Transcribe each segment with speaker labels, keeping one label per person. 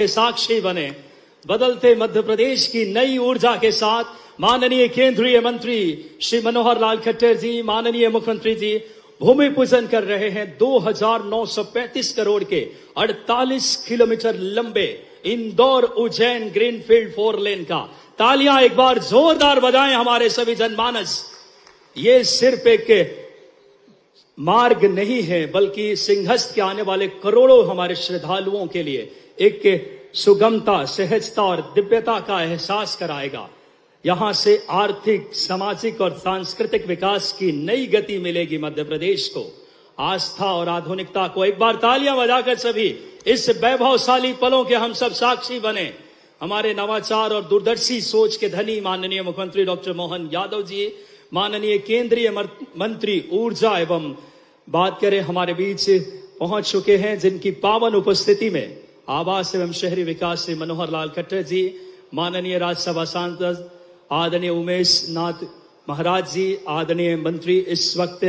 Speaker 1: के साक्षी बने। बदलते मध्य प्रदेश की नई ऊर्जा के साथ माननीय केंद्रीय मंत्री श्री मनोहर लाल खट्टर जी, माननीय मुख्यमंत्री जी भूमि पूजन कर रहे हैं 2,935 करोड़ के 48 किलोमीटर लंबे इंदौर उज्जैन ग्रीनफील्ड 4 लेन का। तालियां एक बार जोरदार बजाएं हमारे सभी जनमानस। ये सिर्फ एक मार्ग नहीं है, बल्कि सिंहस्थ के आने वाले करोड़ों हमारे श्रद्धालुओं के लिए एक सुगमता, सहजता और दिव्यता का एहसास कराएगा। यहां से आर्थिक, सामाजिक और सांस्कृतिक विकास की नई गति मिलेगी मध्य प्रदेश को। आस्था और आधुनिकता को एक बार तालियां बजाकर सभी इस वैभवशाली पलों के हम सब साक्षी बने। हमारे नवाचार और दूरदर्शी सोच के धनी माननीय मुख्यमंत्री डॉक्टर मोहन यादव जी, माननीय केंद्रीय मंत्री ऊर्जा एवं बात करें हमारे बीच पहुंच चुके हैं, जिनकी पावन उपस्थिति में आवास एवं शहरी विकास श्री मनोहर लाल खट्टर जी, माननीय राज्यसभा सांसद आदरणीय उमेश नाथ महाराज जी, आदरणीय मंत्री इस वक्त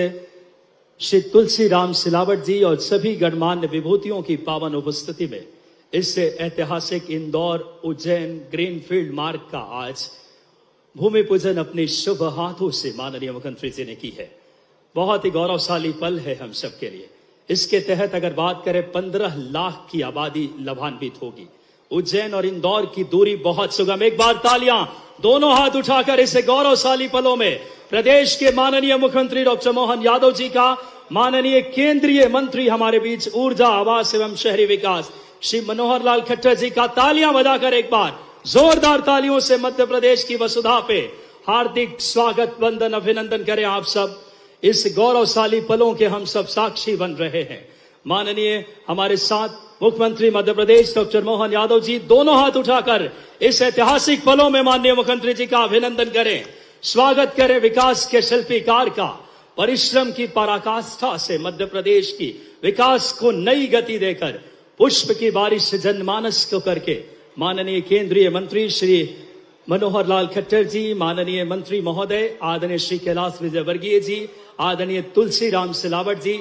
Speaker 1: श्री तुलसी राम सिलावट जी और सभी गणमान्य विभूतियों की पावन उपस्थिति में इस ऐतिहासिक इंदौर उज्जैन ग्रीनफील्ड मार्ग का आज भूमि पूजन अपने शुभ हाथों से माननीय मुख्यमंत्री जी ने की है। बहुत ही गौरवशाली पल है हम सबके लिए। इसके तहत अगर बात करें 15 लाख की आबादी लाभान्वित होगी। उज्जैन और इंदौर की दूरी बहुत सुगम। एक बार तालियां दोनों हाथ उठाकर इस गौरवशाली पलों में प्रदेश के माननीय मुख्यमंत्री डॉक्टर मोहन यादव जी का, माननीय केंद्रीय मंत्री हमारे बीच ऊर्जा आवास एवं शहरी विकास श्री मनोहर लाल खट्टर जी का तालियां बजाकर एक बार जोरदार तालियों से मध्य प्रदेश की वसुधा पे हार्दिक स्वागत, वंदन, अभिनंदन करें आप सब। इस गौरवशाली पलों के हम सब साक्षी बन रहे हैं। माननीय हमारे साथ मुख्यमंत्री मध्य प्रदेश डॉक्टर मोहन यादव जी दोनों हाथ उठाकर इस ऐतिहासिक पलों में माननीय मुख्यमंत्री जी का अभिनंदन करें, स्वागत करें। विकास के शिल्पीकार का परिश्रम की पराकाष्ठा से मध्य प्रदेश की विकास को नई गति देकर पुष्प की बारिश से जनमानस को करके माननीय केंद्रीय मंत्री श्री मनोहर लाल खट्टर जी, माननीय मंत्री महोदय आदरणीय श्री कैलाश विजयवर्गीय जी, आदरणीय तुलसी राम सिलावट जी,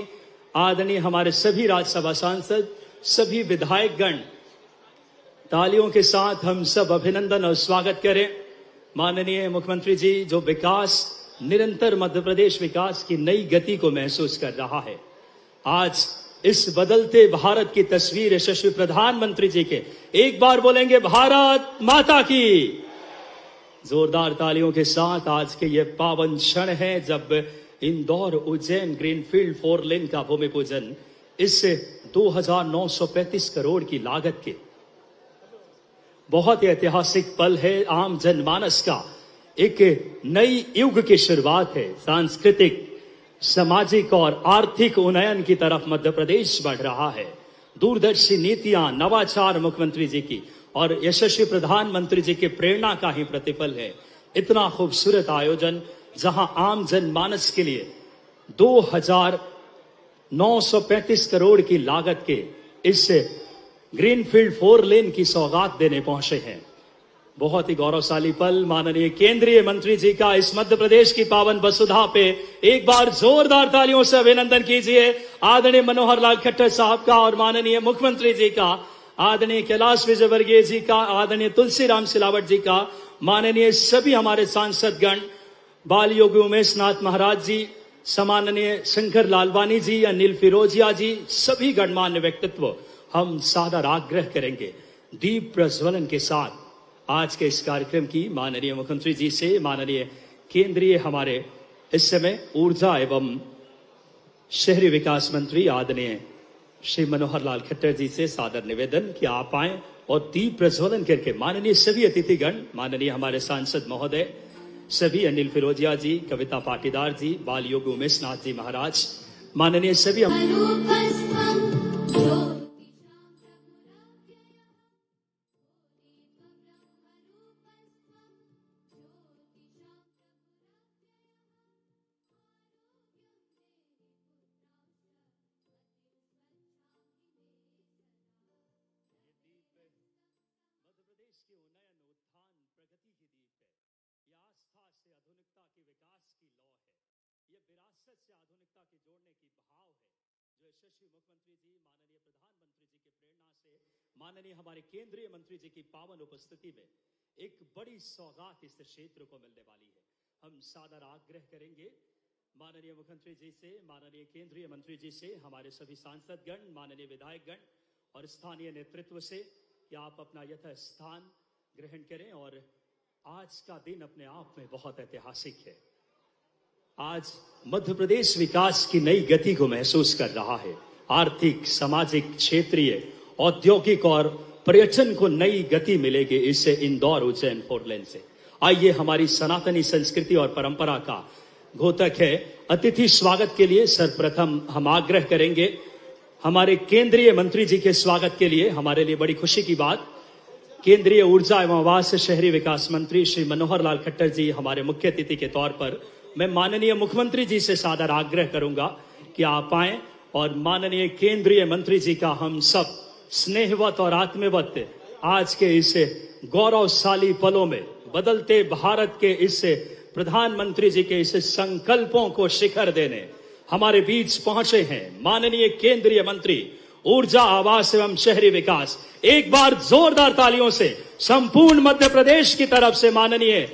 Speaker 1: आदरणीय हमारे सभी राज्यसभा सांसद, सभी विधायक गण, तालियों के साथ हम सब अभिनंदन और स्वागत करें। माननीय मुख्यमंत्री जी, जो विकास निरंतर मध्य प्रदेश विकास की नई गति को महसूस कर रहा है, आज इस बदलते भारत की तस्वीर यशस्वी प्रधानमंत्री जी के एक बार बोलेंगे भारत माता की। जोरदार तालियों के साथ आज के ये पावन क्षण है जब इंदौर उज्जैन ग्रीनफील्ड 4 लेन का भूमि पूजन इस 2,935 करोड़ की लागत के बहुत ही ऐतिहासिक पल है। आम जनमानस का एक नई युग की शुरुआत है। सांस्कृतिक, सामाजिक और आर्थिक उन्नयन की तरफ मध्य प्रदेश बढ़ रहा है। दूरदर्शी नीतियां, नवाचार मुख्यमंत्री जी की और यशस्वी प्रधानमंत्री जी के प्रेरणा का ही प्रतिफल है। इतना खूबसूरत आयोजन जहां आम जनमानस के लिए 2,935 करोड़ की लागत के इस ग्रीनफील्ड 4 लेन की सौगात देने पहुंचे हैं। बहुत ही गौरवशाली पल। माननीय केंद्रीय मंत्री जी का इस मध्य प्रदेश की पावन वसुधा पे एक बार जोरदार तालियों से अभिनंदन कीजिए। आदरणीय मनोहर लाल खट्टर साहब का और माननीय मुख्यमंत्री जी का, आदरणीय कैलाश विजयवर्गीय जी का, आदरणीय तुलसी राम सिलावट जी का, माननीय सभी हमारे सांसद गण, बाल योगी उमेश नाथ महाराज जी, सम्माननीय शंकर लालवानी जी, अनिल फिरोजिया जी, सभी गणमान्य व्यक्तित्व, हम सादर आग्रह करेंगे दीप प्रज्वलन के साथ आज के इस कार्यक्रम की माननीय मुख्यमंत्री जी से, माननीय केंद्रीय हमारे इस समय ऊर्जा एवं शहरी विकास मंत्री आदरणीय श्री मनोहर लाल खट्टर जी से सादर निवेदन कि आप आए और दीप प्रज्वलन करके माननीय सभी अतिथिगण, माननीय हमारे सांसद महोदय, सभी अनिल फिरोजिया जी, कविता पाटीदार जी, बाल योगी उमेश नाथ जी महाराज, माननीय सभी माननीय हमारे केंद्रीय मंत्री जी की पावन उपस्थिति में एक बड़ी सौगात इस क्षेत्र को मिलने वाली है। हम सादर आग्रह करेंगे माननीय मुख्यमंत्री जी से, माननीय केंद्रीय मंत्री जी से, हमारे सभी सांसदगण, माननीय विधायकगण और स्थानीय नेतृत्व से कि आप अपना यथास्थान ग्रहण करें। और आज का दिन अपने आप में बहुत ऐतिहासिक है। आज मध्य प्रदेश विकास की नई गति को महसूस कर रहा है। आर्थिक, सामाजिक, क्षेत्रीय, औद्योगिक और पर्यटन को नई गति मिलेगी इससे इंदौर उज्जैन 4 लेन से। आइए हमारी सनातनी संस्कृति और परंपरा का घोतक है अतिथि स्वागत के लिए सर्वप्रथम हम आग्रह करेंगे हमारे केंद्रीय मंत्री जी के स्वागत के लिए। हमारे लिए बड़ी खुशी की बात, केंद्रीय ऊर्जा एवं आवास शहरी विकास मंत्री श्री मनोहर लाल खट्टर जी हमारे मुख्य अतिथि के तौर पर मैं माननीय मुख्यमंत्री जी से सादर आग्रह करूंगा कि आप आएं और माननीय केंद्रीय मंत्री जी का हम सब स्नेहवत और आत्मीवत आज के इस गौरवशाली पलों में बदलते भारत के इस प्रधानमंत्री जी के इस संकल्पों को शिखर देने हमारे बीच पहुंचे हैं माननीय केंद्रीय मंत्री ऊर्जा, आवास एवं शहरी विकास। एक बार जोरदार तालियों से संपूर्ण मध्य प्रदेश की तरफ से माननीय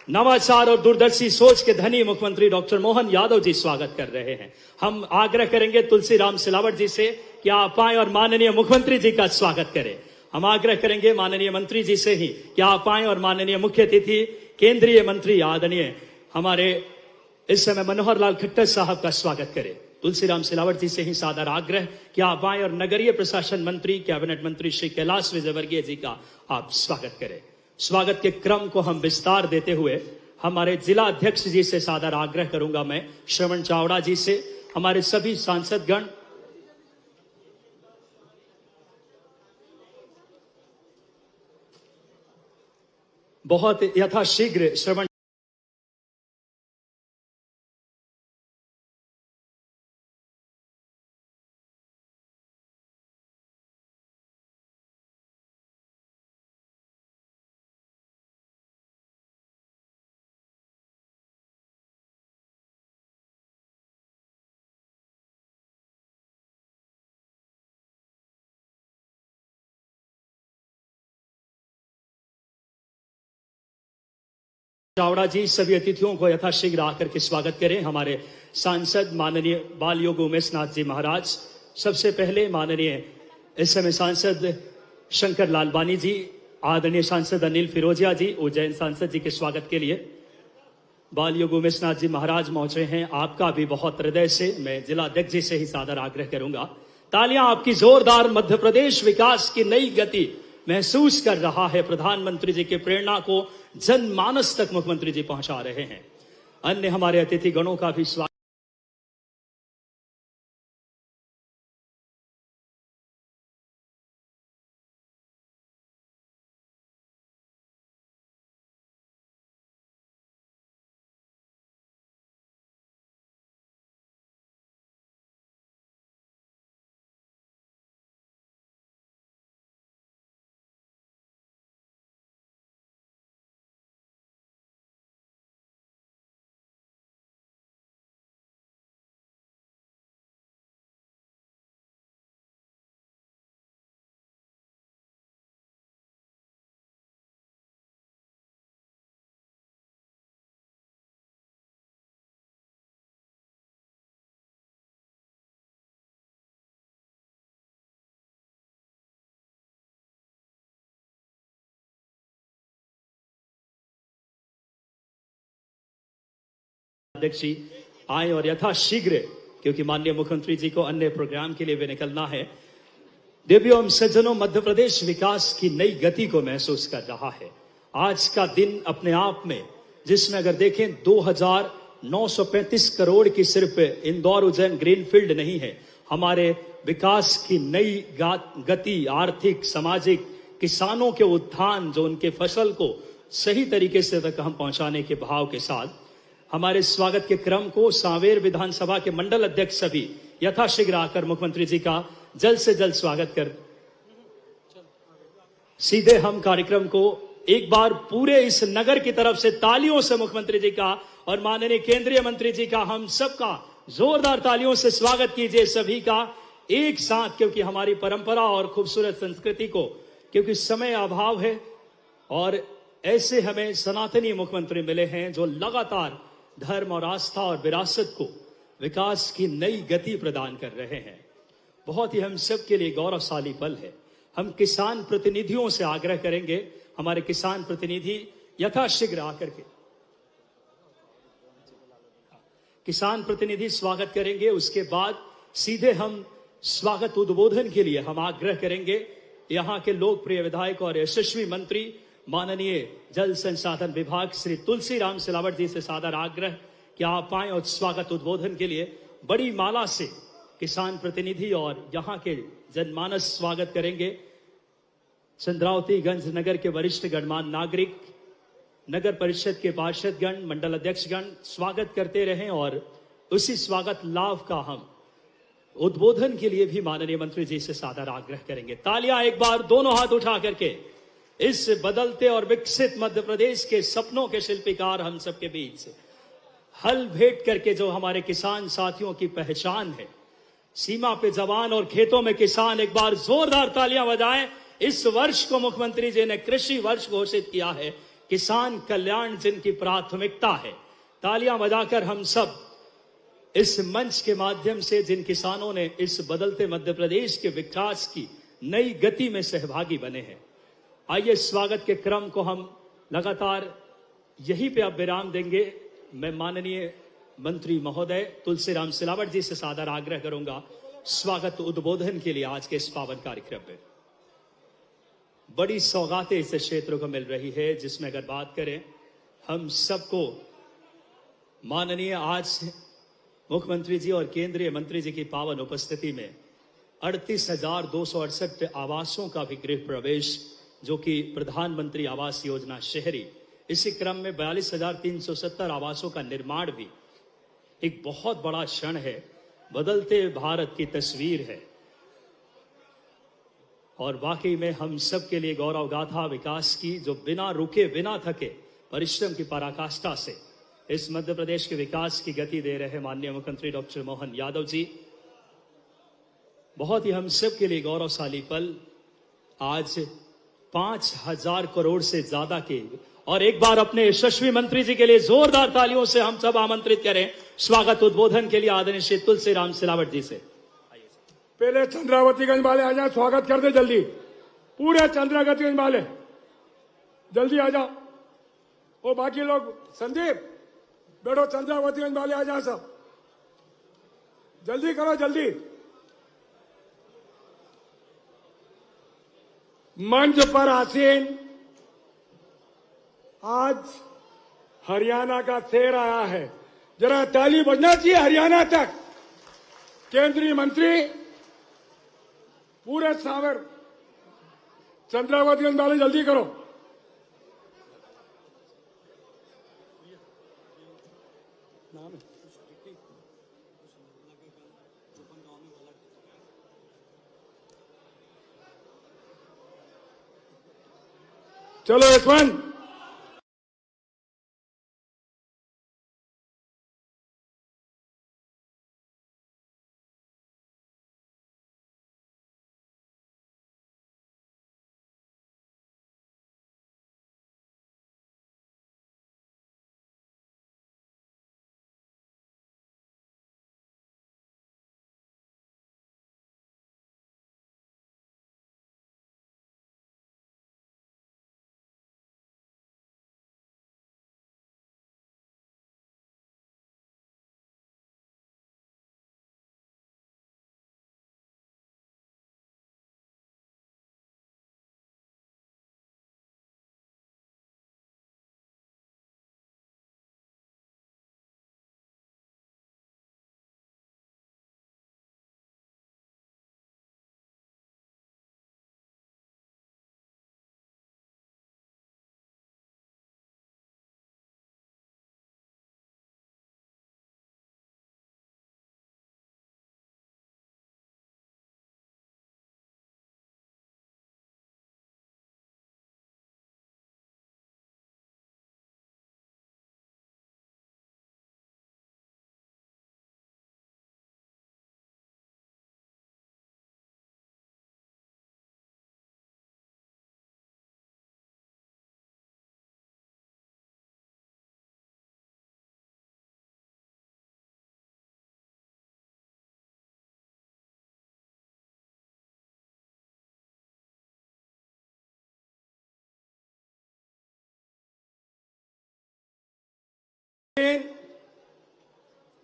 Speaker 1: नवाचार और दूरदर्शी सोच के धनी मुख्यमंत्री डॉक्टर मोहन यादव जी स्वागत कर रहे हैं। हम आग्रह करेंगे तुलसीराम सिलावट जी से कि आप आए और माननीय मुख्यमंत्री जी का स्वागत करें। हम आग्रह करेंगे माननीय मंत्री जी से ही कि आप आए और माननीय मुख्य अतिथि केंद्रीय मंत्री आदरणीय हमारे इस समय मनोहर लाल खट्टर साहब का स्वागत करें। तुलसीराम सिलावट जी से ही सादर आग्रह कि आप आए और नगरीय प्रशासन मंत्री कैबिनेट मंत्री श्री कैलाश विजयवर्गीय जी का आप स्वागत करें। स्वागत के क्रम को हम विस्तार देते हुए हमारे जिला अध्यक्ष जी से सादर आग्रह करूंगा मैं श्रवण चावड़ा जी से, हमारे सभी सांसदगण, बहुत यथाशीघ्र श्रवण चावड़ा जी सभी अतिथियों को यथाशीघ्र आकर के स्वागत करें। हमारे सांसद माननीय बाल योग उमेश नाथ जी महाराज, सबसे पहले माननीय इस समय सांसद शंकर लालवानी जी, आदरणीय सांसद अनिल फिरोजिया जी उज्जैन सांसद जी के स्वागत के लिए बाल योग उमेश नाथ जी महाराज पहुंचे हैं। आपका भी बहुत हृदय से मैं जिला अध्यक्ष जी से ही सादर आग्रह करूंगा। तालियां आपकी जोरदार। मध्य प्रदेश विकास की नई गति महसूस कर रहा है। प्रधानमंत्री जी के प्रेरणा को जनमानस तक मुख्यमंत्री जी पहुंचा रहे हैं। अन्य हमारे अतिथि गणों का भी स्वागत। अध्यक्ष जी आए और यथाशीघ्र, क्योंकि माननीय मुख्यमंत्री जी को अन्य प्रोग्राम के लिए भी निकलना है। देवियों एवं सज्जनों, मध्य प्रदेश विकास की नई गति को महसूस कर रहा है। आज का दिन अपने आप में, जिसमें अगर देखें 2935 करोड़ की सिर्फ इंदौर उज्जैन ग्रीनफील्ड नहीं है, हमारे विकास की नई गति, आर्थिक, सामाजिक, किसानों के उत्थान, जो उनके फसल को सही तरीके से तक हम पहुंचाने के भाव के साथ हमारे स्वागत के क्रम को सांवेर विधानसभा के मंडल अध्यक्ष सभी यथाशीघ्र आकर मुख्यमंत्री जी का जल्द से जल्द स्वागत कर सीधे हम कार्यक्रम को एक बार पूरे इस नगर की तरफ से तालियों से मुख्यमंत्री जी का और माननीय केंद्रीय मंत्री जी का हम सबका जोरदार तालियों से स्वागत कीजिए सभी का। एक साथ, क्योंकि हमारी परंपरा और खूबसूरत संस्कृति को, क्योंकि समय अभाव है और ऐसे हमें सनातनी मुख्यमंत्री मिले हैं जो लगातार धर्म और आस्था और विरासत को विकास की नई गति प्रदान कर रहे हैं। बहुत ही हम सब के लिए गौरवशाली पल है। हम किसान प्रतिनिधियों से आग्रह करेंगे, हमारे किसान प्रतिनिधि यथाशीघ्र आकर के किसान प्रतिनिधि स्वागत करेंगे। उसके बाद सीधे हम स्वागत उद्बोधन के लिए हम आग्रह करेंगे यहाँ के लोकप्रिय विधायक और यशस्वी मंत्री माननीय जल संसाधन विभाग श्री तुलसीराम सिलावट जी से सादर आग्रह कि आप आए और स्वागत उद्बोधन के लिए बड़ी माला से किसान प्रतिनिधि और यहाँ के जनमानस स्वागत करेंगे। चंद्रावतीगंज नगर के वरिष्ठ गणमान्य नागरिक, नगर परिषद के पार्षदगण, मंडल अध्यक्षगण स्वागत करते रहें और उसी स्वागत लाभ का हम उद्बोधन के लिए भी माननीय मंत्री जी से सादर आग्रह करेंगे। तालियां एक बार दोनों हाथ उठा करके इस बदलते और विकसित मध्य प्रदेश के सपनों के शिल्पकार हम सबके बीच हल भेंट करके जो हमारे किसान साथियों की पहचान है, सीमा पे जवान और खेतों में किसान, एक बार जोरदार तालियां बजाएं। इस वर्ष को मुख्यमंत्री जी ने कृषि वर्ष घोषित किया है, किसान कल्याण जिनकी प्राथमिकता है। तालियां बजाकर हम सब इस मंच के माध्यम से जिन किसानों ने इस बदलते मध्य प्रदेश के विकास की नई गति में सहभागी बने हैं, आइए स्वागत के क्रम को हम लगातार यहीं पे अब विराम देंगे। मैं माननीय मंत्री महोदय तुलसीराम सिलावट जी से सादर आग्रह करूंगा स्वागत उद्बोधन के लिए आज के इस पावन कार्यक्रम में। बड़ी सौगातें इस क्षेत्र को मिल रही है, जिसमें अगर बात करें हम सबको माननीय आज मुख्यमंत्री जी और केंद्रीय मंत्री जी की पावन उपस्थिति में 38,268 आवासों का भी गृह प्रवेश, जो कि प्रधानमंत्री आवास योजना शहरी, इसी क्रम में 42,370 आवासों का निर्माण भी एक बहुत बड़ा क्षण है, बदलते भारत की तस्वीर है और वाकई में हम सब के लिए गौरव गाथा विकास की, जो बिना रुके बिना थके परिश्रम की पराकाष्ठा से इस मध्य प्रदेश के विकास की गति दे रहे माननीय मुख्यमंत्री डॉक्टर मोहन यादव जी। बहुत ही हम सब के लिए गौरवशाली पल। आज 5,000 करोड़ से ज्यादा के, और एक बार अपने यशस्वी मंत्री जी के लिए जोरदार तालियों से हम सब आमंत्रित करें स्वागत उद्बोधन के लिए आदरणीय श्री तुलसीराम सिलावट जी से।
Speaker 2: पहले चंद्रावतीगंज वाले आ जाए, स्वागत कर दे जल्दी। पूरे चंद्रावतीगंज वाले जल्दी आ जाओ। वो बाकी लोग, संदीप बैठो, चंद्रावतीगंज वाले आ जाओ, सब जल्दी करो जल्दी। मंच पर आसीन आज हरियाणा का शेर आया है, जरा ताली बजना चाहिए हरियाणा तक। केंद्रीय मंत्री पूरे सावर चंद्रावतीगंज वाले जल्दी करो। चलो यशवंत।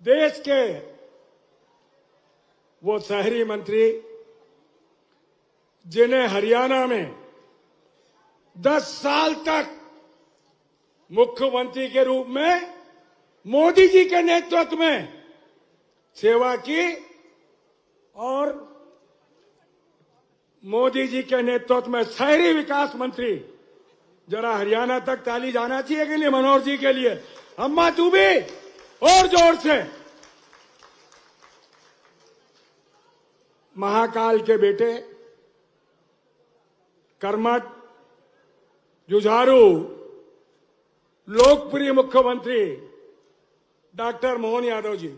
Speaker 2: देश के वो शहरी मंत्री जिन्हें हरियाणा में 10 साल तक मुख्यमंत्री के रूप में मोदी जी के नेतृत्व में सेवा की और मोदी जी के नेतृत्व में शहरी विकास मंत्री, जरा हरियाणा तक ताली जाना चाहिए कि नहीं मनोहर जी के लिए। अम्मा तू भी और जोर से। महाकाल के बेटे, कर्मठ, जुझारू, लोकप्रिय मुख्यमंत्री डॉक्टर मोहन यादव जी,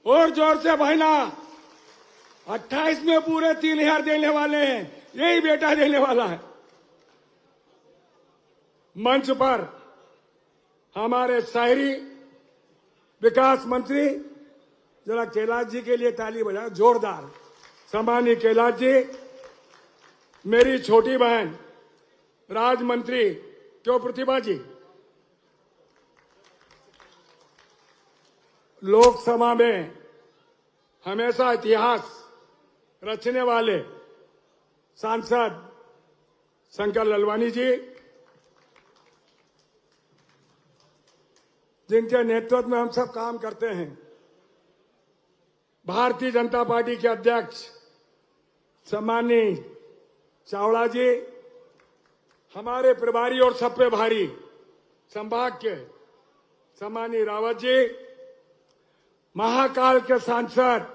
Speaker 2: और जोर से भाईना। 28 में पूरे 3000 देने वाले हैं, यही बेटा देने वाला है। मंच पर हमारे शहरी विकास मंत्री, जरा कैलाश जी के लिए ताली बजाओ जोरदार। सम्मानीय कैलाश जी, मेरी छोटी बहन राज मंत्री क्यों प्रतिभा जी, लोकसभा में हमेशा इतिहास रचने वाले सांसद शंकर ललवानी जी, जिनके नेतृत्व में हम सब काम करते हैं। भारतीय जनता पार्टी के अध्यक्ष सम्मानीय चावड़ा जी, हमारे प्रभारी और सब पे भारी संभाग के सम्मानीय रावत जी, महाकाल के सांसद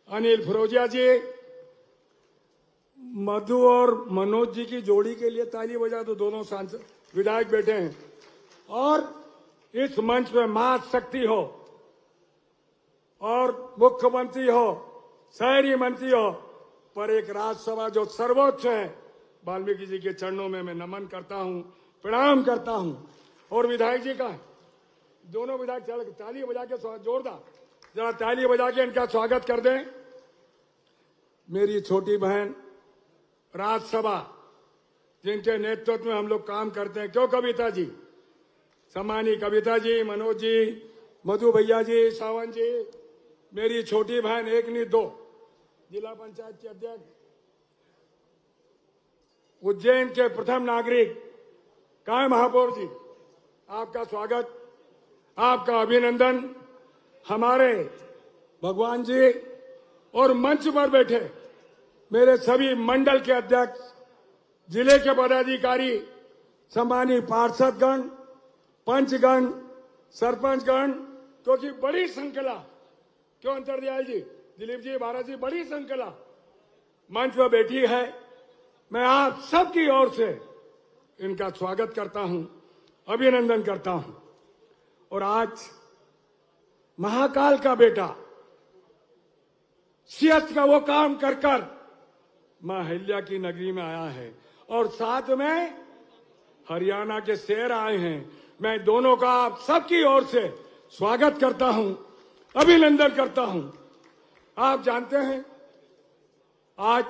Speaker 2: अनिल फिरोजिया जी, मधु और मनोज जी की जोड़ी के लिए ताली बजा दो। दोनों सांसद विधायक बैठे हैं। और इस मंच में महाशक्ति हो और मुख्यमंत्री हो, शहरी मंत्री हो, पर एक राज्यसभा जो सर्वोच्च है, वाल्मीकि जी के चरणों में मैं नमन करता हूं, प्रणाम करता हूं। और विधायक जी का, दोनों विधायक ताली बजा के जोरदार जरा ताली बजा के इनका स्वागत कर दें। मेरी छोटी बहन राज्यसभा, जिनके नेतृत्व में हम लोग काम करते हैं, क्यों कविता जी, सम्मानीय कविता जी, मनोज जी, मधु भैया जी, सावंत जी, मेरी छोटी बहन एक नहीं दो, जिला पंचायत के अध्यक्ष, उज्जैन के प्रथम नागरिक काय महापौर जी, आपका स्वागत, आपका अभिनंदन। हमारे भगवान जी और मंच पर बैठे मेरे सभी मंडल के अध्यक्ष, जिले के पदाधिकारी, सम्मानीय पार्षदगण, पंचगण, सरपंचगण, क्योंकि बड़ी श्रृंखला, क्यों अंतरदयाल जी, दिलीप जी, भारत जी, बड़ी श्रृंखला मंच पर बैठी है। मैं आप सबकी ओर से इनका स्वागत करता हूं, अभिनंदन करता हूं। और आज महाकाल का बेटा सियत का वो काम कर कर मां अहिल्या की नगरी में आया है और साथ में हरियाणा के शेर आए हैं। मैं दोनों का आप सबकी ओर से स्वागत करता हूं, अभिनंदन करता हूं। आप जानते हैं, आज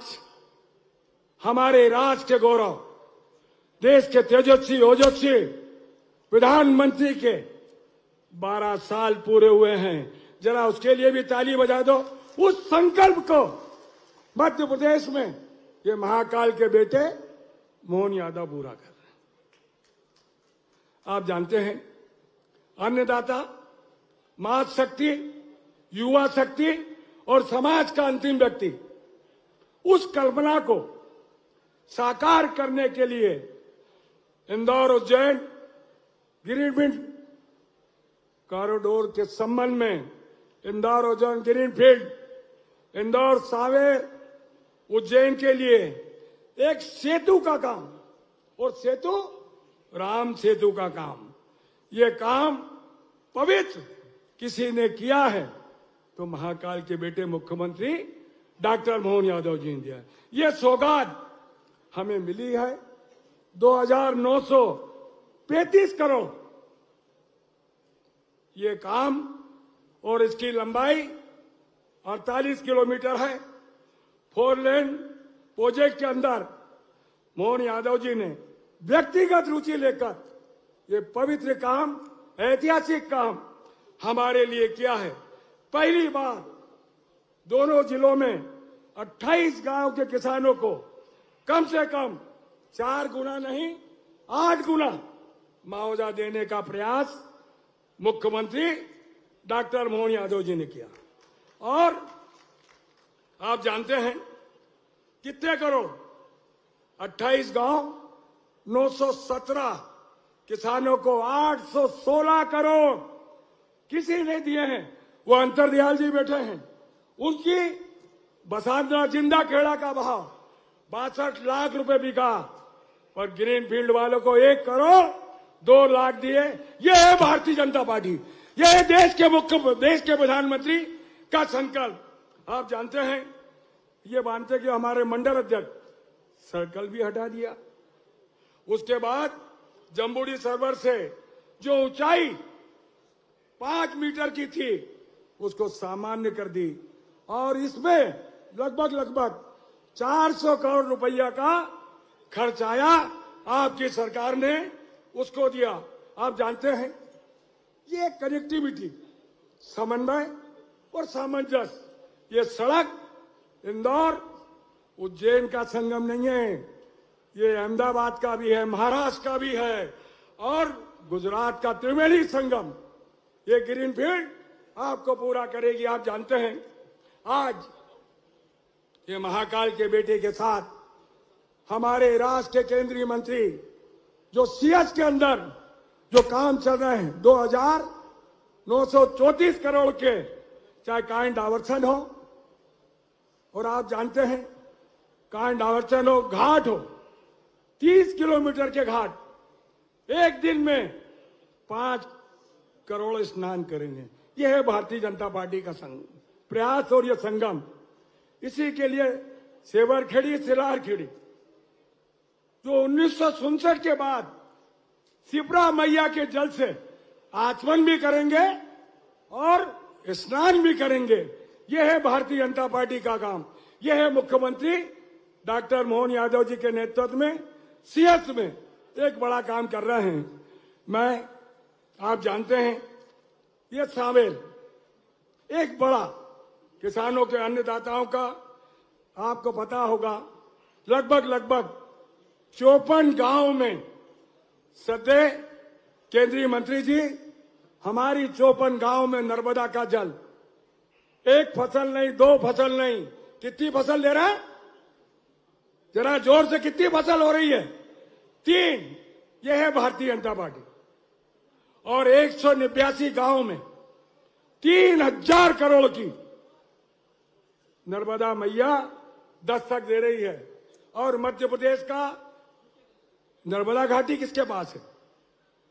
Speaker 2: हमारे राष्ट्र के गौरव, देश के तेजस्वी ओजस्वी प्रधानमंत्री के 12 साल पूरे हुए हैं। जरा उसके लिए भी ताली बजा दो। उस संकल्प को मध्य प्रदेश में ये महाकाल के बेटे मोहन यादव पूरा कर रहे हैं। आप जानते हैं, अन्नदाता, मातृ शक्ति, युवा शक्ति और समाज का अंतिम व्यक्ति, उस कल्पना को साकार करने के लिए इंदौर उज्जैन ग्रीनफील्ड कॉरिडोर के संबंध में इंदौर उज्जैन ग्रीनफील्ड, इंदौर सांवेर उज्जैन के लिए एक सेतु का काम, और सेतु राम सेतु का काम, ये काम पवित्र किसी ने किया है तो महाकाल के बेटे मुख्यमंत्री डॉक्टर मोहन यादव जी ने दिया। ये सौगात हमें मिली है 2935 करोड़। ये काम और इसकी लंबाई 48 किलोमीटर है। 4 लेन प्रोजेक्ट के अंदर मोहन यादव जी ने व्यक्तिगत रुचि लेकर ये पवित्र काम ऐतिहासिक काम हमारे लिए किया है। पहली बार दोनों जिलों में 28 गांव के किसानों को कम से कम 4 गुना नहीं 8 गुना मुआवजा देने का प्रयास मुख्यमंत्री डॉक्टर मोहन यादव जी ने किया। और आप जानते हैं कितने करोड़, 28 गांव 917 किसानों को 816 करोड़ किसी ने दिए हैं। वो अंतरदयाल जी बैठे हैं, उनकी बसांतरा जिंदा खेड़ा का भाव 62 लाख रुपए बिका और ग्रीन फील्ड वालों को 1 करोड़ 2 लाख दिए। ये है भारतीय जनता पार्टी, ये है देश के प्रधानमंत्री का संकल्प। आप जानते हैं, ये मानते कि हमारे मंडल अध्यक्ष सर्कल भी हटा दिया। उसके बाद जम्बूड़ी सर्वर से जो ऊंचाई 5 मीटर की थी उसको सामान्य कर दी और इसमें लगभग 400 करोड़ रुपया का खर्च आया। आपकी सरकार ने उसको दिया। आप जानते हैं, ये कनेक्टिविटी, समन्वय और सामंजस्य, ये सड़क इंदौर उज्जैन का संगम नहीं है, ये अहमदाबाद का भी है, महाराष्ट्र का भी है और गुजरात का त्रिवेणी संगम। ये ग्रीनफील्ड आपको पूरा करेगी। आप जानते हैं, आज ये महाकाल के बेटे के साथ हमारे राष्ट्र के केंद्रीय मंत्री जो सीएच के अंदर जो काम चल रहे हैं 2,934 करोड़ के, चाहे कांड डावर्सन हो, और आप जानते हैं कांड डावर्सन हो, घाट हो, 30 किलोमीटर के घाट, एक दिन में 5 करोड़ स्नान करेंगे। यह है भारतीय जनता पार्टी का प्रयास और यह संगम। इसी के लिए सेवरखेड़ी सिलारखेड़ी जो 1967 के बाद शिप्रा मैया के जल से आचमन भी करेंगे और स्नान भी करेंगे। यह है भारतीय जनता पार्टी का काम। यह है मुख्यमंत्री डॉक्टर मोहन यादव जी के नेतृत्व में सीएच में एक बड़ा काम कर रहे हैं। आप जानते हैं, ये शामिल एक बड़ा किसानों के अन्नदाताओं का आपको पता होगा, लगभग 54 गांव में सदे केंद्रीय मंत्री जी, हमारी 54 गांव में नर्मदा का जल, 1 फसल नहीं 2 फसल नहीं, कितनी फसल ले रहा है? जरा जोर से, कितनी फसल हो रही है? 3। यह है भारतीय जनता पार्टी। और 189 गांव में 3000 करोड़ की नर्मदा मैया दस्तक दे रही है। और मध्य प्रदेश का नर्मदा घाटी किसके पास है?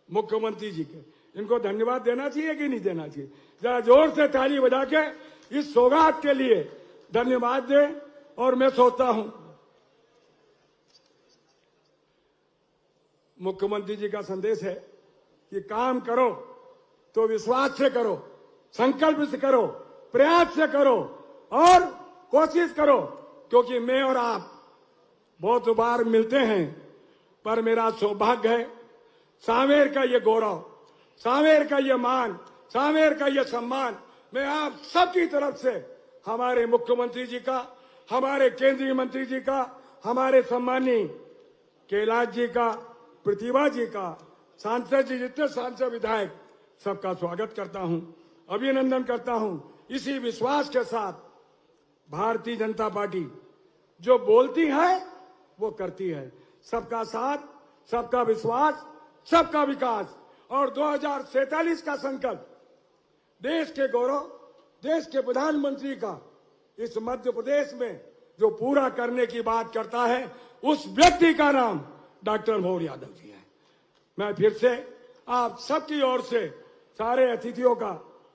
Speaker 2: मुख्यमंत्री जी के। इनको धन्यवाद देना चाहिए कि नहीं देना चाहिए? जरा जोर से ताली बजा के इस सौगात के लिए धन्यवाद दें। और मैं सोचता हूं, मुख्यमंत्री जी का संदेश है कि काम करो तो विश्वास से करो, संकल्प से करो, प्रयास से करो और कोशिश करो। क्योंकि मैं और आप बहुत बार मिलते हैं, पर मेरा सौभाग्य है, सांवेर का ये गौरव, सांवेर का ये मान, सांवेर का ये सम्मान मैं आप सबकी तरफ से, हमारे मुख्यमंत्री जी का, हमारे केंद्रीय मंत्री जी का, हमारे सम्मानीय कैलाश जी का, प्रतिभा जी का, सांसद जी, जितने सांसद विधायक, सबका स्वागत करता हूं, अभिनंदन करता हूं। इसी विश्वास के साथ भारतीय जनता पार्टी जो बोलती है वो करती है। सबका साथ, सबका विश्वास, सबका विकास और 2047 का संकल्प, देश के गौरव, देश के प्रधानमंत्री का इस मध्य प्रदेश में जो पूरा करने की बात करता है, उस व्यक्ति का नाम डॉक्टर मोहन यादव जी है। मैं फिर से आप सबकी ओर से सारे अतिथियों का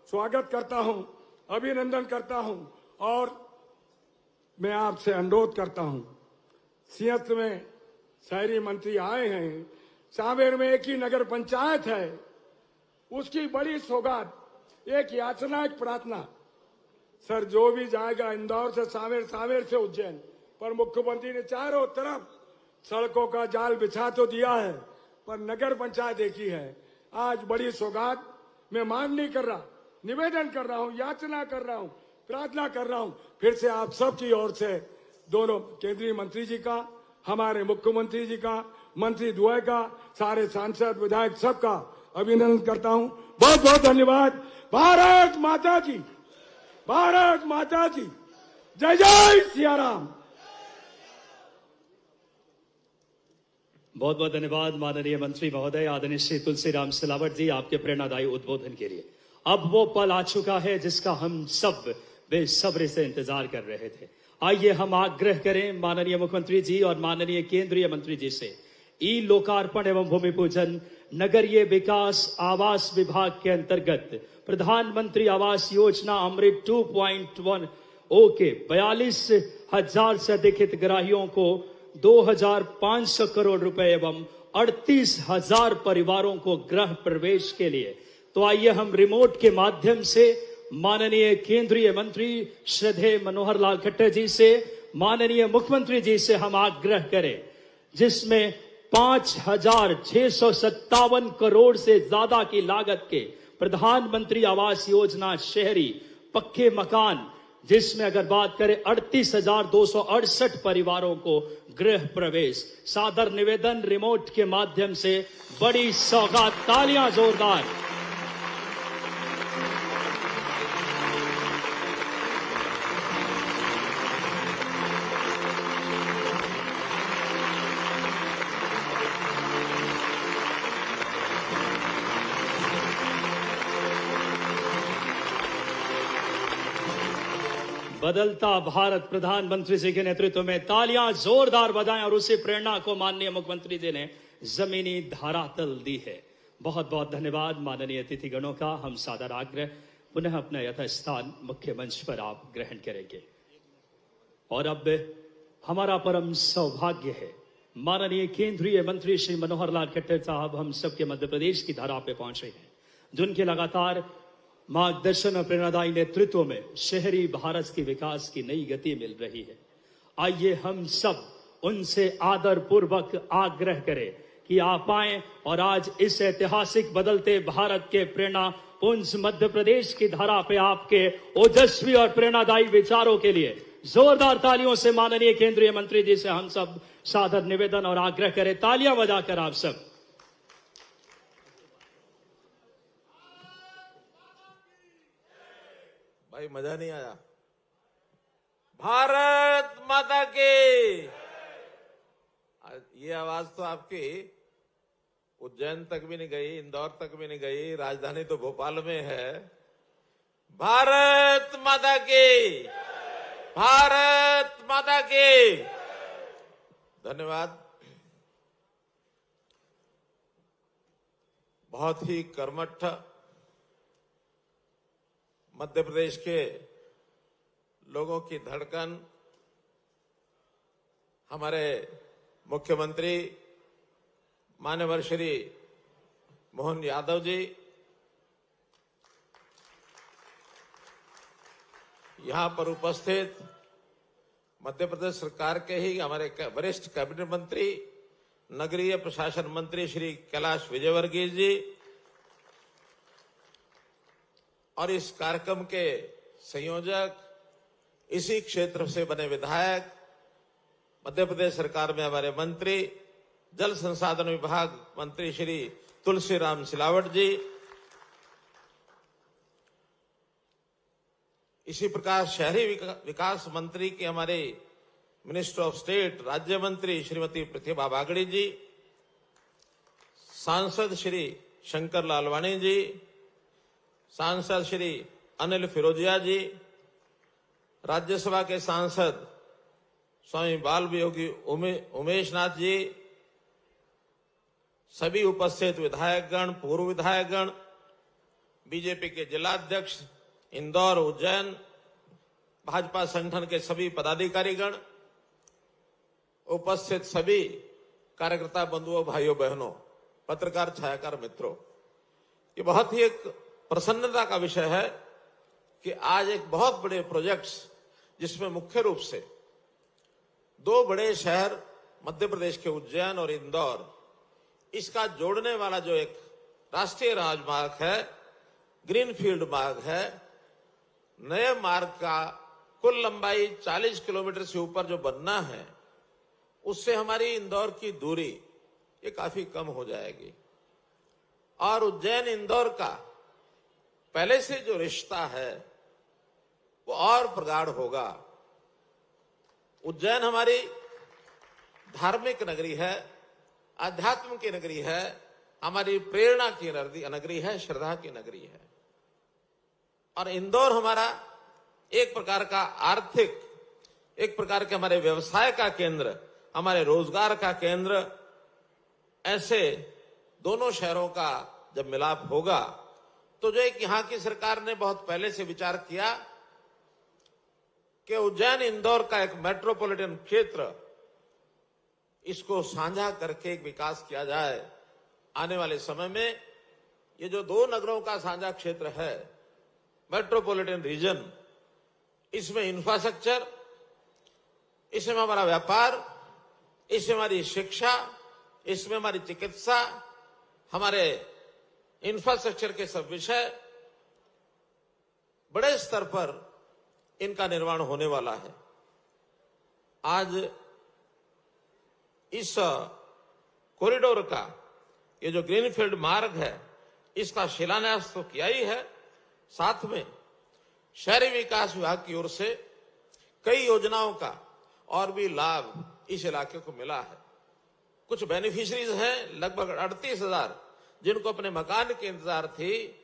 Speaker 2: स्वागत करता हूं, अभिनंदन करता हूं और मैं आपसे अनुरोध करता हूं, सीएच में शहरी मंत्री आए हैं, सांवेर में एक ही नगर पंचायत है, उसकी बड़ी सौगात, एक याचना, एक प्रार्थना। सर, जो भी जाएगा इंदौर से सांवेर, सांवेर से उज्जैन, पर मुख्यमंत्री ने चारों तरफ सड़कों का जाल बिछा तो दिया है, पर नगर पंचायत एक ही है। आज बड़ी सौगात मैं मांग नहीं कर रहा, निवेदन कर रहा हूं, याचना कर रहा हूं, प्रार्थना कर रहा हूं फिर से आप सबकी ओर से दोनों केंद्रीय मंत्री जी का, हमारे मुख्यमंत्री जी का, मंत्री द्वय का, सारे सांसद विधायक सबका अभिनंदन करता हूं। बहुत बहुत धन्यवाद। भारत माता की, भारत माता की जय जय सिया राम।
Speaker 1: बहुत बहुत धन्यवाद माननीय मंत्री महोदय आदरणीय श्री तुलसीराम सिलावट जी आपके प्रेरणादायी उद्बोधन के लिए। अब वो पल आ चुका है जिसका हम सब बेसब्री से इंतजार कर रहे थे। आइए हम आग्रह करें माननीय मुख्यमंत्री जी और माननीय केंद्रीय मंत्री जी से ई लोकार्पण एवं भूमि पूजन नगरीय विकास आवास विभाग के अंतर्गत प्रधानमंत्री आवास योजना अमृत 2.10 के 42,000 से अधिक हितग्राहियों को 2,500 करोड़ रुपए एवं 38,000 परिवारों को गृह प्रवेश के लिए। तो आइए हम रिमोट के माध्यम से माननीय केंद्रीय मंत्री श्रद्धेय मनोहर लाल खट्टर जी से, माननीय मुख्यमंत्री जी से हम आग्रह करें, जिसमें 5,657 करोड़ से ज्यादा की लागत के प्रधानमंत्री आवास योजना शहरी पक्के मकान, जिसमें अगर बात करें 38,268 परिवारों को गृह प्रवेश। सादर निवेदन रिमोट के माध्यम से बड़ी सौगात, तालियां जोरदार। बदलता भारत प्रधानमंत्री जी के नेतृत्व में तालियां जोरदार बजाएं और उसी प्रेरणा को माननीय मुख्यमंत्री जी ने जमीनी धरातल दी है। बहुत बहुत धन्यवाद माननीय अतिथिगणों का। हम सादर आग्रह पुनः अपना यथास्थान मुख्य मंच पर आप ग्रहण करेंगे। और अब हमारा परम सौभाग्य है माननीय केंद्रीय मंत्री श्री मनोहर लाल खट्टर साहब हम सबके मध्य प्रदेश की धरा पे पहुंचे हैं, जिनके लगातार मार्गदर्शन और प्रेरणादायी नेतृत्व में शहरी भारत की विकास की नई गति मिल रही है। आइए हम सब उनसे आदर पूर्वक आग्रह करें कि आप आएं और आज इस ऐतिहासिक बदलते भारत के प्रेरणा पुंज मध्य प्रदेश की धरा पे आपके ओजस्वी और प्रेरणादायी विचारों के लिए जोरदार तालियों से माननीय केंद्रीय मंत्री जी से हम सब सादर निवेदन और आग्रह करें। तालियां बजाकर आप सब।
Speaker 3: भाई मजा नहीं आया। भारत माता की। ये आवाज तो आपकी उज्जैन तक भी नहीं गई, इंदौर तक भी नहीं गई, राजधानी तो भोपाल में है। भारत माता की, भारत माता की। धन्यवाद। बहुत ही कर्मठ मध्य प्रदेश के लोगों की धड़कन हमारे मुख्यमंत्री माननीय श्री मोहन यादव जी, यहां पर उपस्थित मध्य प्रदेश सरकार के ही हमारे वरिष्ठ कैबिनेट मंत्री नगरीय प्रशासन मंत्री श्री कैलाश विजयवर्गीय जी और इस कार्यक्रम के संयोजक, इसी क्षेत्र से बने विधायक, मध्य प्रदेश सरकार में हमारे मंत्री जल संसाधन विभाग मंत्री श्री तुलसीराम सिलावट जी, इसी प्रकार शहरी विकास मंत्री के हमारे मिनिस्टर ऑफ स्टेट राज्य मंत्री श्रीमती प्रतिभा बागड़ी जी, सांसद श्री शंकर लालवानी जी, सांसद श्री अनिल फिरोजिया जी, राज्यसभा के सांसद स्वामी बाल वियोगी उमेश नाथ जी, सभी उपस्थित विधायकगण, पूर्व विधायकगण, बीजेपी के जिलाध्यक्ष इंदौर, उज्जैन, भाजपा संगठन के सभी पदाधिकारीगण, उपस्थित सभी कार्यकर्ता बंधुओं, भाइयों बहनों, पत्रकार छायाकार मित्रों, ये बहुत ही एक प्रसन्नता का विषय है कि आज एक बहुत बड़े प्रोजेक्ट्स, जिसमें मुख्य रूप से दो बड़े शहर मध्य प्रदेश के उज्जैन और इंदौर, इसका जोड़ने वाला जो एक राष्ट्रीय राजमार्ग है, ग्रीनफील्ड मार्ग है। नए मार्ग का कुल लंबाई 40 किलोमीटर से ऊपर जो बनना है, उससे हमारी इंदौर की दूरी ये काफी कम हो जाएगी। और उज्जैन इंदौर का पहले से जो रिश्ता है वो और प्रगाढ़ होगा। उज्जैन हमारी धार्मिक नगरी है, आध्यात्म की नगरी है, हमारी प्रेरणा की नगरी है, श्रद्धा की नगरी है। और इंदौर हमारा एक प्रकार का आर्थिक, एक प्रकार के हमारे व्यवसाय का केंद्र, हमारे रोजगार का केंद्र। ऐसे दोनों शहरों का जब मिलाप होगा तो जो एक यहां की सरकार ने बहुत पहले से विचार किया कि उज्जैन इंदौर का एक मेट्रोपॉलिटन क्षेत्र, इसको साझा करके एक विकास किया जाए। आने वाले समय में ये जो दो नगरों का साझा क्षेत्र है, मेट्रोपॉलिटन रीजन, इसमें इंफ्रास्ट्रक्चर, इसमें हमारा व्यापार, इसमें हमारी शिक्षा, इसमें हमारी चिकित्सा, हमारे इंफ्रास्ट्रक्चर के सब विषय बड़े स्तर पर इनका निर्माण होने वाला है। आज इस कॉरिडोर का ये जो ग्रीनफील्ड मार्ग है, इसका शिलान्यास तो किया ही है, साथ में शहरी विकास विभाग की ओर से कई योजनाओं का और भी लाभ इस इलाके को मिला है। कुछ बेनिफिशरीज हैं, लगभग 38,000, जिनको अपने मकान की इंतजार थी,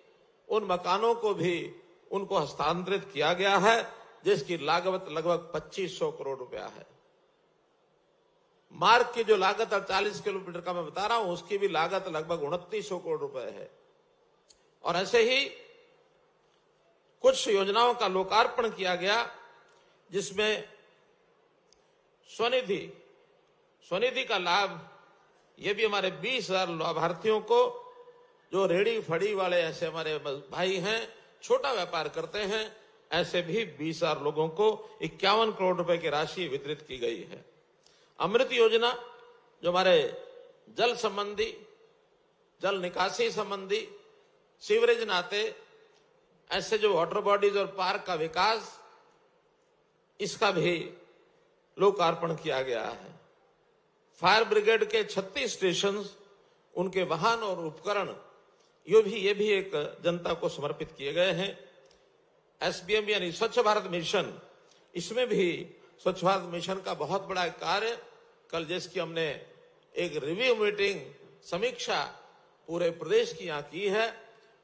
Speaker 3: उन मकानों को भी उनको हस्तांतरित किया गया है, जिसकी लागत लगभग 2500 करोड़ रुपया है। मार्ग की जो लागत 40 किलोमीटर का मैं बता रहा हूं, उसकी भी लागत लगभग 2900 करोड़ रुपए है। और ऐसे ही कुछ योजनाओं का लोकार्पण किया गया, जिसमें स्वनिधि का लाभ, ये भी हमारे 20,000 लाभार्थियों को, जो रेड़ी फड़ी वाले ऐसे हमारे भाई हैं, छोटा व्यापार करते हैं, ऐसे भी 20,000 लोगों को 51 करोड़ रुपए की राशि वितरित की गई है। अमृत योजना, जो हमारे जल संबंधी, जल निकासी संबंधी, सीवरेज नाते, ऐसे जो वाटर बॉडीज और पार्क का विकास, इसका भी लोकार्पण किया गया है। फायर ब्रिगेड के 36 स्टेशन, उनके वाहन और उपकरण, ये भी एक जनता को समर्पित किए गए हैं। एसबीएम यानी स्वच्छ भारत मिशन, इसमें भी स्वच्छ भारत मिशन का बहुत बड़ा कार्य, कल जिसकी हमने एक रिव्यू मीटिंग, समीक्षा पूरे प्रदेश की यहाँ की है,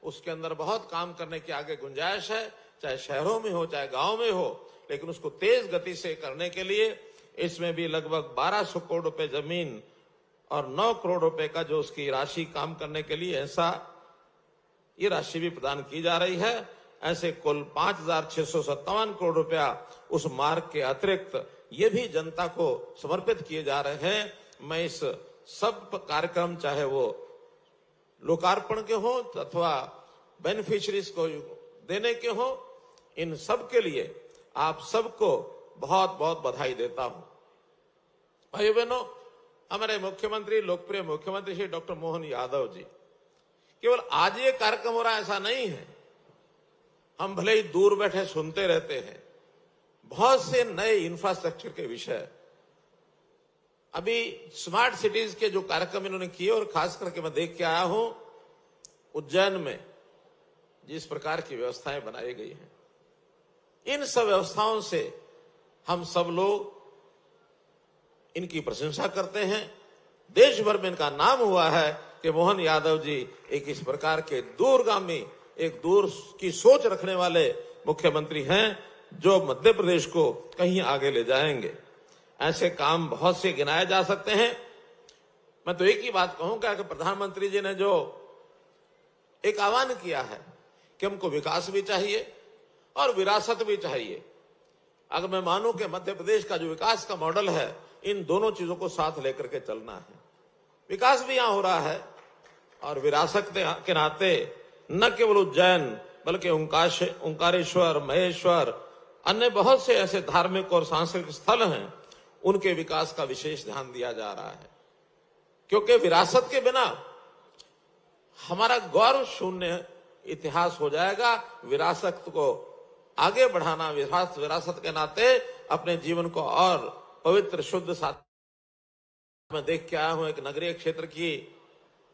Speaker 3: उसके अंदर बहुत काम करने की आगे गुंजाइश है, चाहे शहरों में हो चाहे गांव में हो, लेकिन उसको तेज गति से करने के लिए इसमें भी लगभग 1200 करोड़ रुपए जमीन और 9 करोड़ रुपए का जो उसकी राशि काम करने के लिए, ऐसा ये राशि भी प्रदान की जा रही है। ऐसे कुल 5,657 करोड़ रुपया उस मार्ग के अतिरिक्त ये भी जनता को समर्पित किए जा रहे हैं। मैं इस सब कार्यक्रम, चाहे वो लोकार्पण के हो अथवा बेनिफिशरीज को देने के हो, इन सब के लिए आप सबको बहुत बहुत बधाई देता हूं। भाइयों बहनों, हमारे मुख्यमंत्री, लोकप्रिय मुख्यमंत्री श्री डॉक्टर मोहन यादव जी, केवल आज ये कार्यक्रम हो रहा है ऐसा नहीं है, हम भले ही दूर बैठे सुनते रहते हैं। बहुत से नए इंफ्रास्ट्रक्चर के विषय, अभी स्मार्ट सिटीज के जो कार्यक्रम इन्होंने किए, और खास करके मैं देख के आया हूं उज्जैन में जिस प्रकार की व्यवस्थाएं बनाई गई हैं, इन सब व्यवस्थाओं से हम सब लोग इनकी प्रशंसा करते हैं। देश भर में इनका नाम हुआ है कि मोहन यादव जी एक इस प्रकार के दूरगामी, एक दूर की सोच रखने वाले मुख्यमंत्री हैं, जो मध्य प्रदेश को कहीं आगे ले जाएंगे। ऐसे काम बहुत से गिनाए जा सकते हैं। मैं तो एक ही बात कहूंगा कि प्रधानमंत्री जी ने जो एक आह्वान किया है कि हमको विकास भी चाहिए और विरासत भी चाहिए। अगर मैं मानूं कि मध्य प्रदेश का जो विकास का मॉडल है, इन दोनों चीजों को साथ लेकर के चलना है। विकास भी यहां हो रहा है और विरासत के नाते न केवल उज्जैन बल्कि ओंकारेश्वर, महेश्वर, अन्य बहुत से ऐसे धार्मिक और सांस्कृतिक स्थल हैं, उनके विकास का विशेष ध्यान दिया जा रहा है। क्योंकि विरासत के बिना हमारा गौरव शून्य इतिहास हो जाएगा। विरासत को आगे बढ़ाना, विरासत के नाते अपने जीवन को और पवित्र शुद्ध साथ मैं देख के आया हूं। एक नगरीय क्षेत्र की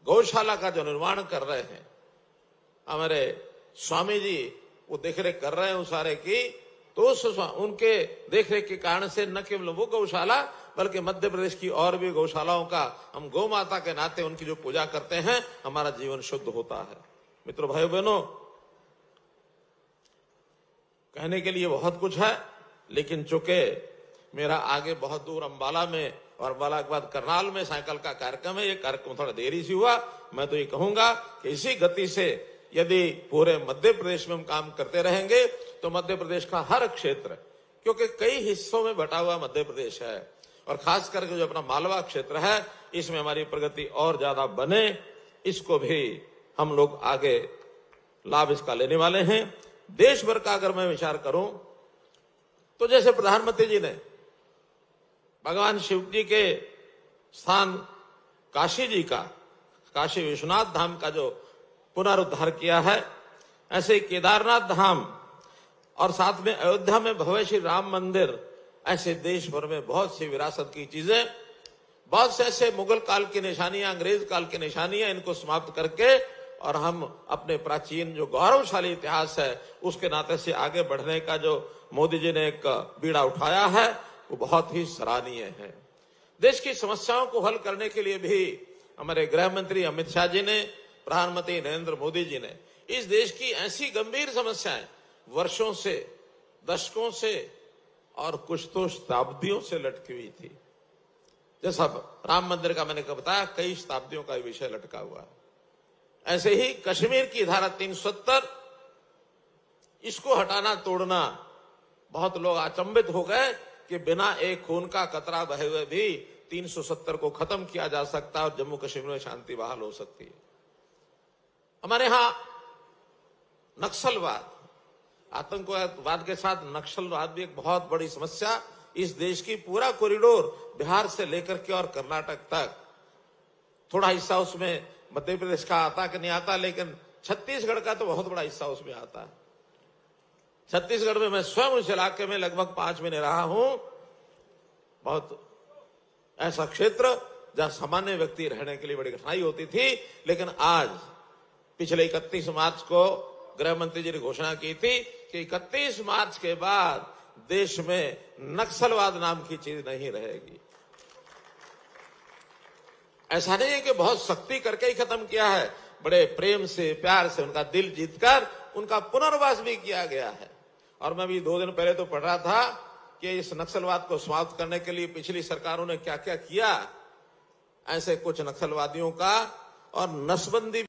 Speaker 3: गौशाला का जो निर्माण कर रहे हैं हमारे स्वामी जी, वो देखरेख कर रहे हैं उस सारे की, तो उनके देखरेख के कारण से न केवल वो गौशाला बल्कि मध्य प्रदेश की और भी गौशालाओं का, हम गौ माता के नाते उनकी जो पूजा करते हैं, हमारा जीवन शुद्ध होता है। मित्रों, भाइयों बहनों, कहने के लिए बहुत कुछ है, लेकिन चूंकि मेरा आगे बहुत दूर अंबाला में और अंबाला के बाद करनाल में साइकिल का कार्यक्रम है, ये कार्यक्रम थोड़ा देरी से हुआ। मैं तो ये कहूंगा कि इसी गति से यदि पूरे मध्य प्रदेश में हम काम करते रहेंगे तो मध्य प्रदेश का हर क्षेत्र, क्योंकि कई हिस्सों में बटा हुआ मध्य प्रदेश है, और खास करके जो अपना मालवा क्षेत्र है, इसमें हमारी प्रगति और ज्यादा बने, इसको भी हम लोग आगे लाभ इसका लेने वाले हैं। देश भर का अगर मैं विचार करूं तो जैसे प्रधानमंत्री जी ने भगवान शिव जी के स्थान काशी जी का, काशी विश्वनाथ धाम का जो पुनरुद्धार किया है, ऐसे ही केदारनाथ धाम और साथ में अयोध्या में भव्य श्री राम मंदिर, ऐसे देश भर में बहुत सी विरासत की चीजें, बहुत से ऐसे मुगल काल की निशानियां, अंग्रेज काल की निशानियां, इनको समाप्त करके और हम अपने प्राचीन जो गौरवशाली इतिहास है उसके नाते से आगे बढ़ने का जो मोदी जी ने एक बीड़ा उठाया है, वो बहुत ही सराहनीय है। देश की समस्याओं को हल करने के लिए भी हमारे गृह मंत्री अमित शाह जी ने, प्रधानमंत्री नरेंद्र मोदी जी ने इस देश की ऐसी गंभीर समस्याएं वर्षों से, दशकों से और कुछ तो शताब्दियों से लटकी हुई थी, जैसा राम मंदिर का मैंने बताया, कई शताब्दियों का विषय लटका हुआ है। ऐसे ही कश्मीर की धारा 370, इसको हटाना तोड़ना, बहुत लोग अचंभित हो गए कि बिना एक खून का कतरा बहे हुए भी 370 को खत्म किया जा सकता है और जम्मू कश्मीर में शांति बहाल हो सकती है। हमारे यहां नक्सलवाद, आतंकवाद के साथ नक्सलवाद भी एक बहुत बड़ी समस्या। इस देश की पूरा कॉरिडोर बिहार से लेकर के और कर्नाटक तक, थोड़ा हिस्सा उसमें मध्य प्रदेश का आता कि नहीं आता, लेकिन छत्तीसगढ़ का तो बहुत बड़ा हिस्सा उसमें आता है। छत्तीसगढ़ में मैं स्वयं उस इलाके में लगभग 5 महीने रहा हूं। बहुत ऐसा क्षेत्र जहां सामान्य व्यक्ति रहने के लिए बड़ी कठिनाई होती थी, लेकिन आज पिछले 31 मार्च को गृह मंत्री जी ने घोषणा की थी कि 31 मार्च के बाद देश में नक्सलवाद नाम की चीज नहीं रहेगी। ऐसा नहीं है कि बहुत सख्ती करके ही खत्म किया है, बड़े प्रेम से, प्यार से, उनका दिल जीतकर उनका पुनर्वास भी किया गया है। और मैं भी 2 दिन पहले तो पढ़ रहा था कि इस नक्सलवाद को समाप्त करने के लिए पिछली सरकारों ने क्या क्या किया। ऐसे कुछ नक्सलवादियों का और नसबंदी,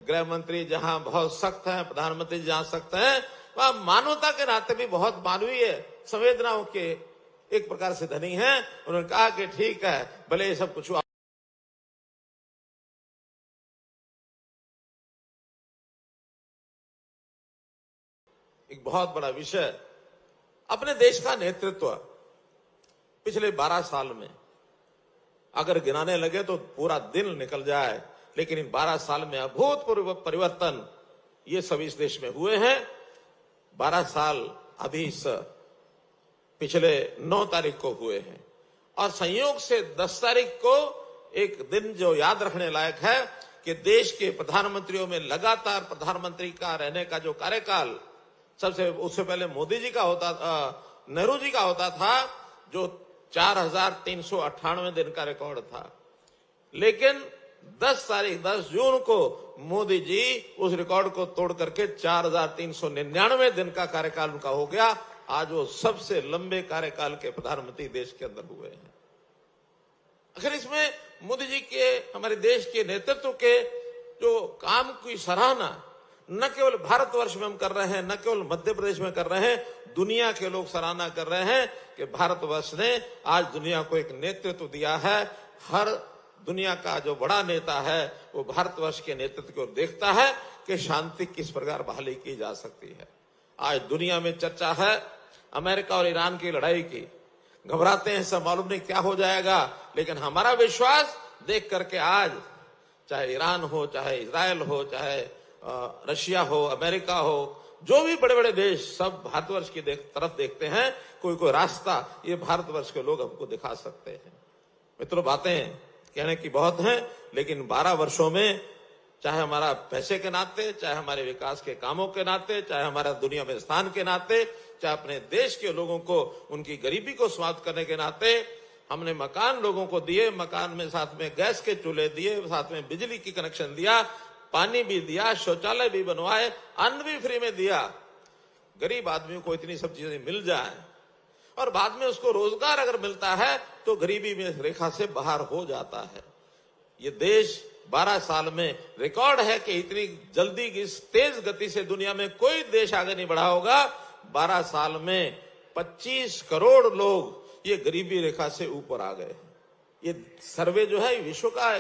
Speaker 3: गृह मंत्री जहां बहुत सख्त हैं, प्रधानमंत्री जहां सख्त हैं, वह मानवता के नाते भी बहुत मानवीय संवेदनाओं के एक प्रकार से धनी हैं। उन्होंने कहा कि ठीक है, भले ये सब कुछ हुआ, एक बहुत बड़ा विषय अपने देश का नेतृत्व पिछले 12 साल में अगर गिनाने लगे तो पूरा दिन निकल जाए, लेकिन इन 12 साल में अभूतपूर्व परिवर्तन ये सभी इस देश में हुए हैं। 12 साल अभी इस पिछले 9 तारीख को हुए हैं, और संयोग से 10 तारीख को एक दिन जो याद रखने लायक है कि देश के प्रधानमंत्रियों में लगातार प्रधानमंत्री का रहने का जो कार्यकाल, सबसे उससे पहले मोदी जी का होता, नेहरू जी का होता था, जो 4398 दिन का रिकॉर्ड था, लेकिन 10 जून को मोदी जी उस रिकॉर्ड को तोड़ करके 4399 दिन का कार्यकाल उनका हो गया। आज वो सबसे लंबे कार्यकाल के प्रधानमंत्री देश के अंदर हुए हैं। आखिर इसमें मोदी जी के, हमारे देश के नेतृत्व के जो काम की सराहना न केवल भारतवर्ष में हम कर रहे हैं, न केवल मध्य प्रदेश में कर रहे हैं, दुनिया के लोग सराहना कर रहे हैं कि भारतवर्ष ने आज दुनिया को एक नेतृत्व दिया है। हर दुनिया का जो बड़ा नेता है वो भारतवर्ष के नेतृत्व को देखता है कि शांति किस प्रकार बहाली की जा सकती है। आज दुनिया में चर्चा है अमेरिका और ईरान की लड़ाई की, घबराते हैं, सब मालूम नहीं क्या हो जाएगा, लेकिन हमारा विश्वास देख करके आज चाहे ईरान हो, चाहे इजराइल हो, चाहे रशिया हो, अमेरिका हो, जो भी बड़े बड़े देश सब भारतवर्ष की तरफ देखते हैं। कोई कोई रास्ता ये भारतवर्ष के लोग हमको दिखा सकते हैं। मित्रों, बातें कहने की बहुत हैं, लेकिन 12 वर्षों में चाहे हमारा पैसे के नाते, चाहे हमारे विकास के कामों के नाते, चाहे हमारा दुनिया में स्थान के नाते, चाहे अपने देश के लोगों को उनकी गरीबी को समाप्त करने के नाते, हमने मकान लोगों को दिए, मकान में साथ में गैस के चूल्हे दिए, साथ में बिजली की कनेक्शन दिया, पानी भी दिया, शौचालय भी बनवाए, अन्न भी फ्री में दिया। गरीब आदमी को इतनी सब चीजें मिल जाए और बाद में उसको रोजगार अगर मिलता है तो गरीबी में रेखा से बाहर हो जाता है। ये देश 12 साल में रिकॉर्ड है कि इतनी जल्दी इस तेज गति से दुनिया में कोई देश आगे नहीं बढ़ा होगा। 12 साल में 25 करोड़ लोग ये गरीबी रेखा से ऊपर आ गए। ये सर्वे जो है विश्व का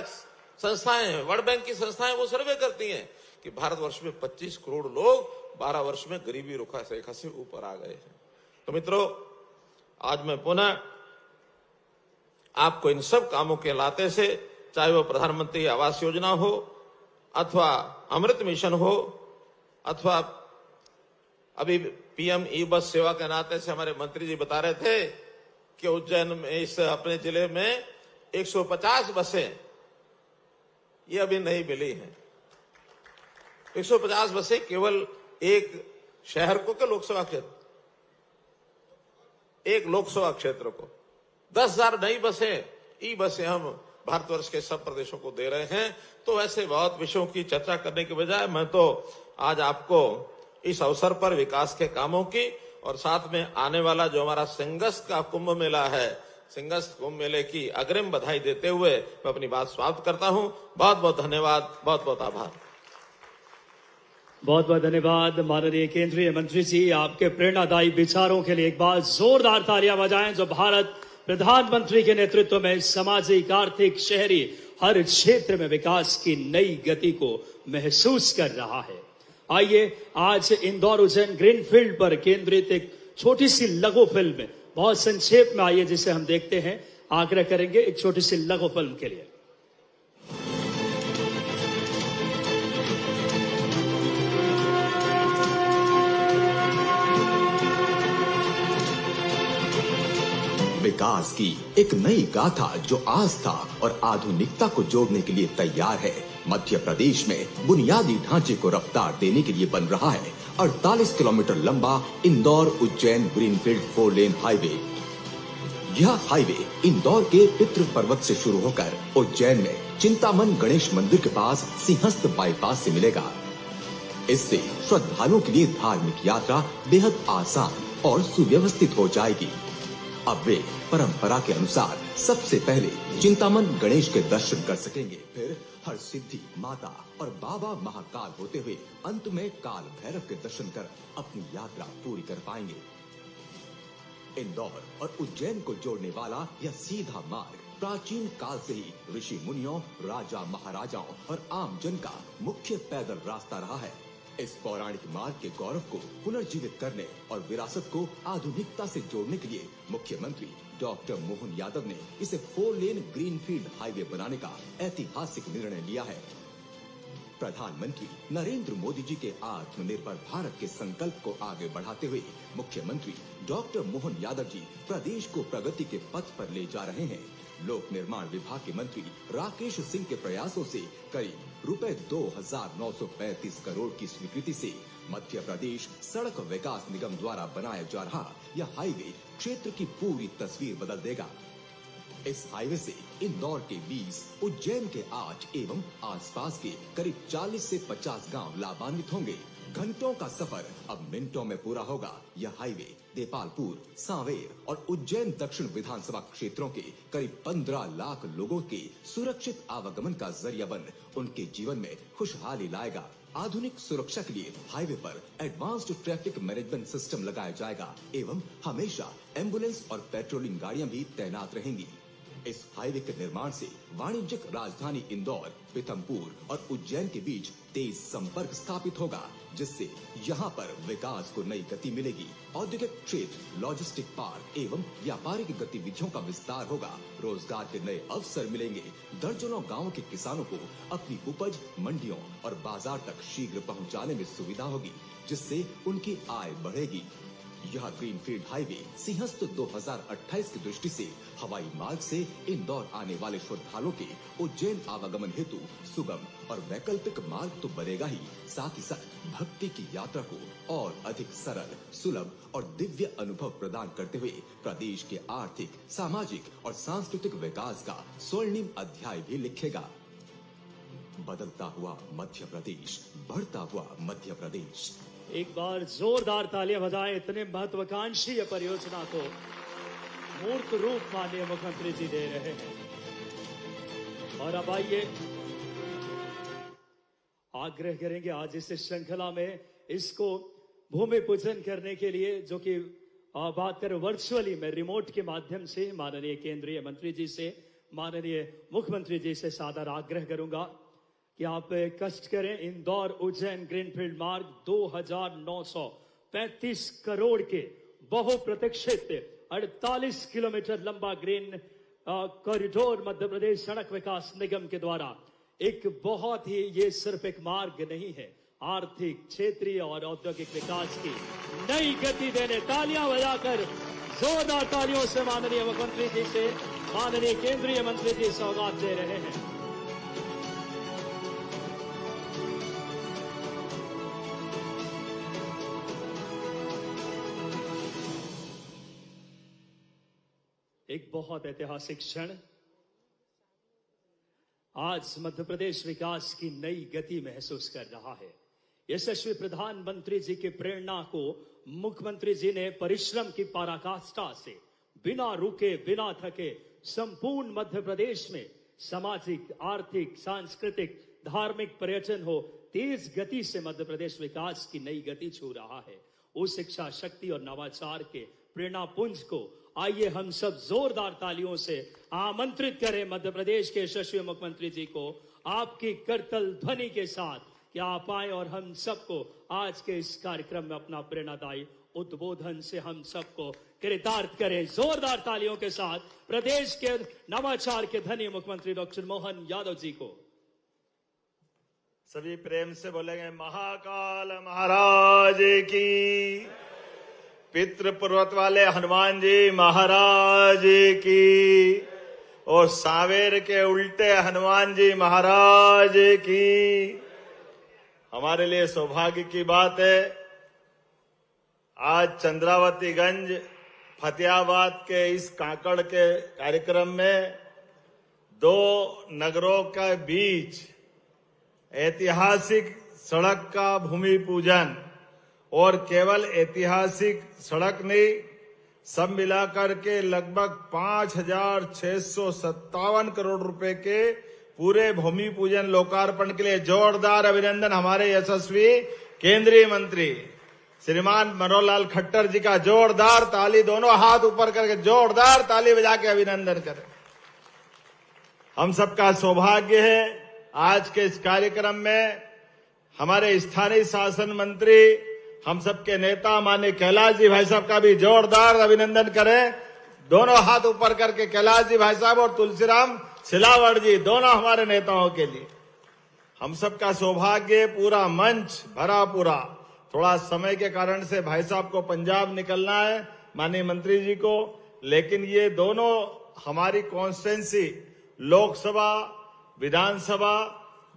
Speaker 3: संस्थाएं हैं, वर्ल्ड बैंक की संस्थाएं वो सर्वे करती हैं कि भारतवर्ष में 25 करोड़ लोग 12 वर्ष में गरीबी रेखा से ऊपर आ गए हैं। तो मित्रों, आज मैं पुनः आपको इन सब कामों के लाते से, चाहे वो प्रधानमंत्री आवास योजना हो, अथवा अमृत मिशन हो, अथवा अभी पीएम ई बस सेवा के नाते से हमारे मंत्री जी बता रहे थे कि उज्जैन में इस अपने जिले में 150 बसें ये अभी नहीं मिली हैं। 150 बसें केवल एक शहर को के लोकसभा क्षेत्र, एक लोकसभा क्षेत्र को 10,000 नई बसें, ई बसें हम भारतवर्ष के सब प्रदेशों को दे रहे हैं। तो ऐसे बहुत विषयों की चर्चा करने के बजाय मैं तो आज आपको इस अवसर पर विकास के कामों की और साथ में आने वाला जो हमारा सिंहस्थ का कुंभ मेला है, सिंहस्थ कुंभ मेले की अग्रिम बधाई देते हुए मैं अपनी बात समाप्त करता हूं। बहुत बहुत धन्यवाद, बहुत बहुत आभार।
Speaker 1: बहुत बहुत धन्यवाद माननीय केंद्रीय मंत्री जी। आपके प्रेरणादायी विचारों के लिए एक बार जोरदार तालियां बजाएं, जो भारत प्रधानमंत्री के नेतृत्व में सामाजिक, आर्थिक, शहरी हर क्षेत्र में विकास की नई गति को महसूस कर रहा है। आइए आज इंदौर उज्जैन ग्रीनफील्ड पर केंद्रित एक छोटी सी लघु फिल्म, बहुत संक्षेप में आइए जिसे हम देखते हैं। आग्रह करेंगे एक छोटी सी लघु फिल्म के लिए।
Speaker 4: विकास की एक नई गाथा जो आस्था और आधुनिकता को जोड़ने के लिए तैयार है। मध्य प्रदेश में बुनियादी ढांचे को रफ्तार देने के लिए बन रहा है 48 किलोमीटर लंबा Indore Ujjain greenfield 4 lane highway. यह हाईवे इंदौर के पितृ पर्वत से शुरू होकर उज्जैन में चिंतामन गणेश मंदिर के पास सिंहस्थ बाईपास से मिलेगा। इससे श्रद्धालुओं के लिए धार्मिक यात्रा बेहद आसान और सुव्यवस्थित हो जाएगी। अब वे परंपरा के अनुसार सबसे पहले चिंतामन गणेश के दर्शन कर सकेंगे, फिर हर सिद्धि माता और बाबा महाकाल होते हुए अंत में काल भैरव के दर्शन कर अपनी यात्रा पूरी कर पाएंगे। इंदौर और उज्जैन को जोड़ने वाला यह सीधा मार्ग प्राचीन काल से ही ऋषि मुनियों, राजा महाराजाओं और आम जन का मुख्य पैदल रास्ता रहा है। इस पौराणिक मार्ग के गौरव को पुनर्जीवित करने और विरासत को आधुनिकता से जोड़ने के लिए मुख्यमंत्री डॉक्टर मोहन यादव ने इसे 4 लेन ग्रीनफील्ड हाईवे बनाने का ऐतिहासिक निर्णय लिया है। प्रधानमंत्री नरेंद्र मोदी जी के आत्मनिर्भर भारत के संकल्प को आगे बढ़ाते हुए मुख्यमंत्री डॉक्टर मोहन यादव जी प्रदेश को प्रगति के पथ पर ले जा रहे हैं। लोक निर्माण विभाग के मंत्री राकेश सिंह के प्रयासों से करीब रुपए 2,935 करोड़ की स्वीकृति से मध्य प्रदेश सड़क विकास निगम द्वारा बनाया जा रहा यह हाईवे क्षेत्र की पूरी तस्वीर बदल देगा। इस हाईवे से इंदौर के 20, उज्जैन के 8 एवं आसपास के करीब 40 से 50 गांव लाभान्वित होंगे। घंटों का सफर अब मिनटों में पूरा होगा। यह हाईवे देपालपुर, सांवेर और उज्जैन दक्षिण विधानसभा क्षेत्रों के करीब 15 लाख लोगों के सुरक्षित आवागमन का जरिया बन उनके जीवन में खुशहाली लाएगा। आधुनिक सुरक्षा के लिए हाईवे पर एडवांस्ड ट्रैफिक मैनेजमेंट सिस्टम लगाया जाएगा एवं हमेशा एम्बुलेंस और पेट्रोलिंग गाड़ियां भी तैनात रहेंगी। इस हाईवे के निर्माण से वाणिज्यिक राजधानी इंदौर, पीथमपुर और उज्जैन के बीच तेज संपर्क स्थापित होगा, जिससे यहाँ पर विकास को नई गति मिलेगी। औद्योगिक क्षेत्र, लॉजिस्टिक पार्क एवं व्यापारिक गतिविधियों का विस्तार होगा, रोजगार के नए अवसर मिलेंगे। दर्जनों गाँव के किसानों को अपनी उपज मंडियों और बाजार तक शीघ्र पहुँचाने में सुविधा होगी, जिससे उनकी आय बढ़ेगी। यह ग्रीनफील्ड हाईवे सिंहस्थ 2028 की दृष्टि से हवाई मार्ग से इंदौर आने वाले श्रद्धालुओं के उज्जैन आवागमन हेतु सुगम और वैकल्पिक मार्ग तो बनेगा ही, साथ ही साथ भक्ति की यात्रा को और अधिक सरल, सुलभ और दिव्य अनुभव प्रदान करते हुए प्रदेश के आर्थिक, सामाजिक और सांस्कृतिक विकास का स्वर्णिम अध्याय भी लिखेगा। बदलता हुआ मध्य प्रदेश, बढ़ता हुआ मध्य प्रदेश।
Speaker 1: एक बार जोरदार तालियां बजाएं इतने महत्वाकांक्षी परियोजना को मूर्त रूप माननीय मुख्यमंत्री जी दे रहे हैं। और अब आइए आग्रह करेंगे आज इस श्रृंखला में इसको भूमि पूजन करने के लिए, जो कि बात करें वर्चुअली में रिमोट के माध्यम से, माननीय केंद्रीय मंत्री जी से, माननीय मुख्यमंत्री जी से सादर आग्रह करूंगा कि आप कष्ट करें। इंदौर उज्जैन ग्रीनफील्ड मार्ग 2935 करोड़ के बहुप्रतीक्षित 48 किलोमीटर लंबा ग्रीन कॉरिडोर मध्य प्रदेश सड़क विकास निगम के द्वारा एक बहुत ही, ये सिर्फ एक मार्ग नहीं है, आर्थिक, क्षेत्रीय और औद्योगिक विकास की नई गति देने, तालियां बजाकर जोरदार तालियों से माननीय मुख्यमंत्री जी से माननीय केंद्रीय मंत्री जी सौगात दे रहे हैं। एक बहुत ऐतिहासिक क्षण, आज मध्य प्रदेश विकास की नई गति महसूस कर रहा है। यशस्वी प्रधानमंत्री जी की प्रेरणा को मुख्यमंत्री जी ने परिश्रम की पराकाष्ठा से बिना रुके, बिना थके संपूर्ण मध्य प्रदेश में सामाजिक, आर्थिक, सांस्कृतिक, धार्मिक पर्यटन हो, तेज गति से मध्य प्रदेश विकास की नई गति छू रहा है। उस शिक्षा शक्ति और नवाचार के प्रेरणा पुंज को आइए हम सब जोरदार तालियों से आमंत्रित करें मध्य प्रदेश के यशस्वी मुख्यमंत्री जी को, आपकी करतल ध्वनि के साथ कि आप आए और हम सबको आज के इस कार्यक्रम में अपना प्रेरणादायी उद्बोधन से हम सबको कृतार्थ करें। जोरदार तालियों के साथ प्रदेश के नवाचार के धनी मुख्यमंत्री डॉक्टर मोहन यादव जी को
Speaker 5: सभी प्रेम से बोलेंगे, महाकाल महाराज की, पितृ पर्वत वाले हनुमान जी महाराज की, और सांवेर के उल्टे हनुमान जी महाराज की। हमारे लिए सौभाग्य की बात है, आज चंद्रावतीगंज फतेहाबाद के इस काकड़ के कार्यक्रम में दो नगरों के बीच ऐतिहासिक सड़क का भूमि पूजन, और केवल ऐतिहासिक सड़क नहीं, सब मिलाकर के लगभग 5,657 करोड़ रुपए के पूरे भूमि पूजन लोकार्पण के लिए जोरदार अभिनंदन हमारे यशस्वी केंद्रीय मंत्री श्रीमान मनोहर लाल खट्टर जी का। जोरदार ताली, दोनों हाथ ऊपर करके जोरदार ताली बजा के अभिनंदन करें। हम सबका सौभाग्य है आज के इस कार्यक्रम में हमारे स्थानीय शासन मंत्री, हम सबके नेता माननीय कैलाश जी भाई साहब का भी जोरदार अभिनंदन करें। दोनों हाथ ऊपर करके कैलाश जी भाई साहब और तुलसीराम सिलावट जी, दोनों हमारे नेताओं के लिए। हम सबका सौभाग्य, पूरा मंच भरा पूरा। थोड़ा समय के कारण से भाई साहब को पंजाब निकलना है, माननीय मंत्री जी को, लेकिन ये दोनों हमारी कॉन्स्टिट्यूंसी, लोकसभा, विधानसभा,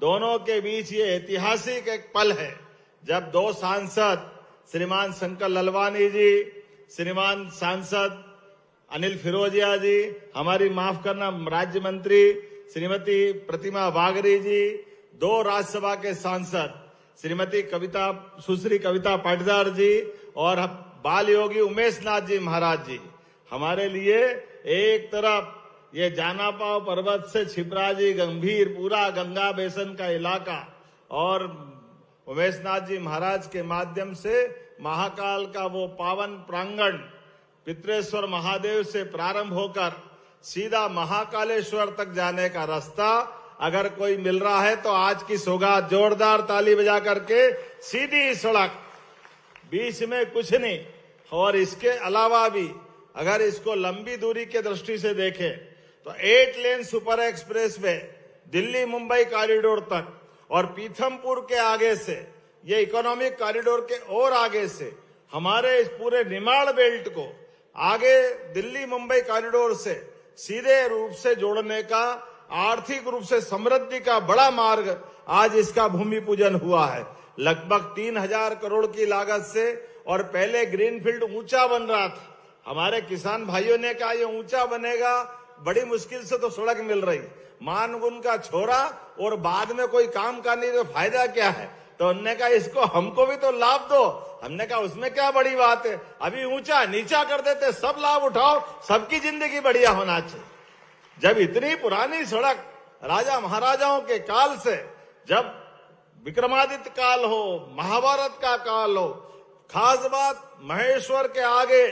Speaker 5: दोनों के बीच ये ऐतिहासिक एक पल है जब दो सांसद श्रीमान शंकर ललवानी जी, श्रीमान सांसद अनिल फिरोजिया जी, हमारी माफ करना राज्य मंत्री श्रीमती प्रतिमा बागरी जी, दो राज्यसभा के सांसद श्रीमती सुश्री कविता पाटीदार जी और बाल योगी उमेश नाथ जी महाराज जी, हमारे लिए एक तरफ ये जानापाव पर्वत से छिपरा जी, गंभीर पूरा गंगा बेसन का इलाका, और उमेश नाथ जी महाराज के माध्यम से महाकाल का वो पावन प्रांगण पित्रेश्वर महादेव से प्रारंभ होकर सीधा महाकालेश्वर तक जाने का रास्ता अगर कोई मिल रहा है तो आज की सौगात जोरदार ताली बजा करके, सीधी सड़क, बीच में कुछ नहीं। और इसके अलावा भी अगर इसको लंबी दूरी के दृष्टि से देखें तो 8 lane super expressway Delhi Mumbai corridor तक और पीथमपुर के आगे से, ये इकोनॉमिक कॉरिडोर के और आगे से हमारे इस पूरे निमाड़ बेल्ट को आगे दिल्ली मुंबई कॉरिडोर से सीधे रूप से जोड़ने का, आर्थिक रूप से समृद्धि का बड़ा मार्ग आज इसका भूमि पूजन हुआ है। लगभग 3000 करोड़ की लागत से, और पहले ग्रीनफील्ड ऊंचा बन रहा था। हमारे किसान भाइयों ने कहा ये ऊंचा बनेगा, बड़ी मुश्किल से तो सड़क मिल रही, मानगुन का छोरा, और बाद में कोई काम का नहीं तो फायदा क्या है। तो उन्होंने कहा इसको हमको भी तो लाभ दो। हमने कहा उसमें क्या बड़ी बात है, अभी ऊंचा नीचा कर देते, सब लाभ उठाओ, सबकी जिंदगी बढ़िया होना चाहिए। जब इतनी पुरानी सड़क राजा महाराजाओं के काल से, जब विक्रमादित्य काल हो, महाभारत का काल हो, खास बात महेश्वर के आगे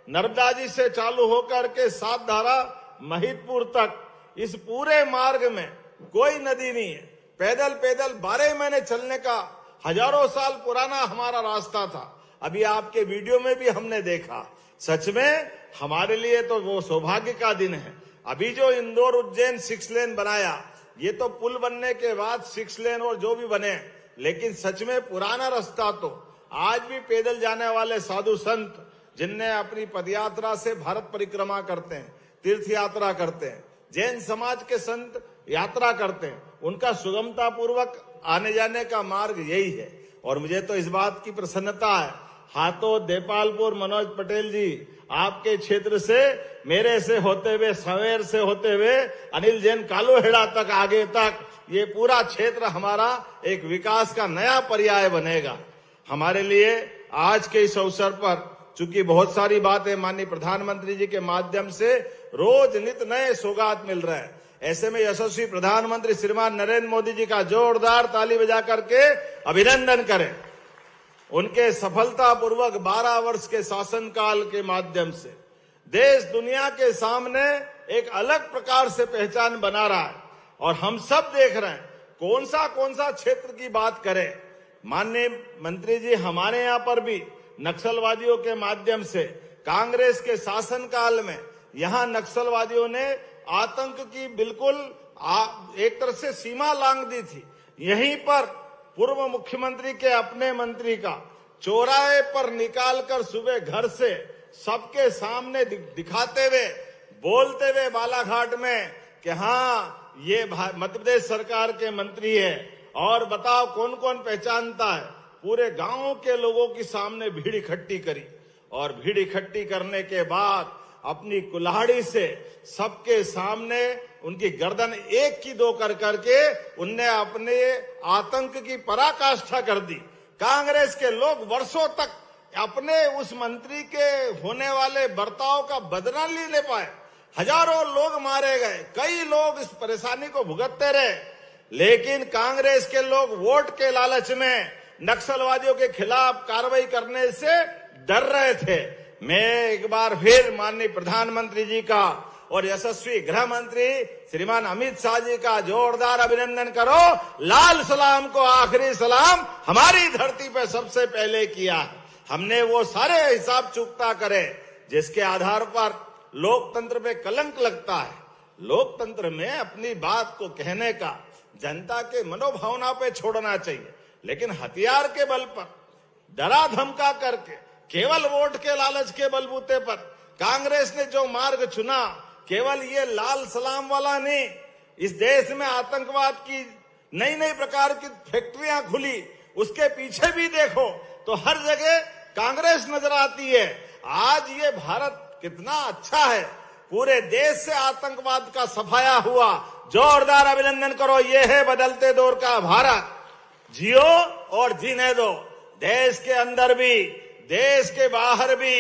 Speaker 5: नर्मदा जी से चालू होकर के सातधारा महिदपुर तक, इस पूरे मार्ग में कोई नदी नहीं है। पैदल पैदल 12 महीने चलने का हजारों साल पुराना हमारा रास्ता था। अभी आपके वीडियो में भी हमने देखा, सच में हमारे लिए तो वो सौभाग्य का दिन है। अभी जो इंदौर उज्जैन 6 लेन बनाया, ये तो पुल बनने के बाद 6 लेन और जो भी बने, लेकिन सच में पुराना रास्ता तो आज भी पैदल जाने वाले साधु संत जिनने अपनी पदयात्रा से भारत परिक्रमा करते हैं, तीर्थ यात्रा करते हैं, जैन समाज के संत यात्रा करते हैं, उनका सुगमता पूर्वक आने जाने का मार्ग यही है। और मुझे तो इस बात की प्रसन्नता है, हाथों देपालपुर मनोज पटेल जी, आपके क्षेत्र से, मेरे से होते हुए, सवेर से होते हुए अनिल जैन कालोहेड़ा तक, आगे तक ये पूरा क्षेत्र हमारा एक विकास का नया पर्याय बनेगा। हमारे लिए आज के इस अवसर पर चूंकि बहुत सारी बातें माननीय प्रधानमंत्री जी के माध्यम से रोज नित नए सौगात मिल रहे हैं, ऐसे में यशस्वी प्रधानमंत्री श्रीमान नरेंद्र मोदी जी का जोरदार ताली बजा करके अभिनंदन करें। उनके सफलतापूर्वक 12 वर्ष के शासनकाल के माध्यम से देश दुनिया के सामने एक अलग प्रकार से पहचान बना रहा है, और हम सब देख रहे हैं कौन सा क्षेत्र की बात करें। माननीय मंत्री जी, हमारे यहाँ पर भी नक्सलवादियों के माध्यम से कांग्रेस के शासनकाल में यहाँ नक्सलवादियों ने आतंक की बिल्कुल एक तरह से सीमा लांघ दी थी। यहीं पर पूर्व मुख्यमंत्री के अपने मंत्री का चौराहे पर निकालकर सुबह घर से सबके सामने दिखाते हुए, बोलते हुए बालाघाट में कि हाँ ये मध्य प्रदेश सरकार के मंत्री है और बताओ कौन कौन पहचानता है। पूरे गांव के लोगों के सामने भीड़ इकट्ठी करी, और भीड़ इकट्ठी करने के बाद अपनी कुल्हाड़ी से सबके सामने उनकी गर्दन एक की दो कर करके उनने अपने आतंक की पराकाष्ठा कर दी। कांग्रेस के लोग वर्षों तक अपने उस मंत्री के होने वाले बर्ताव का बदला नहीं ले पाए। हजारों लोग मारे गए, कई लोग इस परेशानी को भुगतते रहे, लेकिन कांग्रेस के लोग वोट के लालच में नक्सलवादियों के खिलाफ कार्रवाई करने से डर रहे थे। मैं एक बार फिर माननीय प्रधानमंत्री जी का और यशस्वी गृह मंत्री श्रीमान अमित शाह जी का जोरदार अभिनंदन करो। लाल सलाम को आखिरी सलाम हमारी धरती पर सबसे पहले किया। हमने वो सारे हिसाब चुकता करे जिसके आधार पर लोकतंत्र पे कलंक लगता है। लोकतंत्र में अपनी बात को कहने का जनता के मनोभावना पे छोड़ना चाहिए, लेकिन हथियार के बल पर, डरा धमका करके, केवल वोट के लालच के बलबूते पर कांग्रेस ने जो मार्ग चुना, केवल ये लाल सलाम वाला नहीं, इस देश में आतंकवाद की नई नई प्रकार की फैक्ट्रियां खुली, उसके पीछे भी देखो तो हर जगह कांग्रेस नजर आती है। आज ये भारत कितना अच्छा है, पूरे देश से आतंकवाद का सफाया हुआ। जोरदार अभिनंदन करो, ये है बदलते दौर का भारत। जियो और जीने दो। देश के अंदर भी, देश के बाहर भी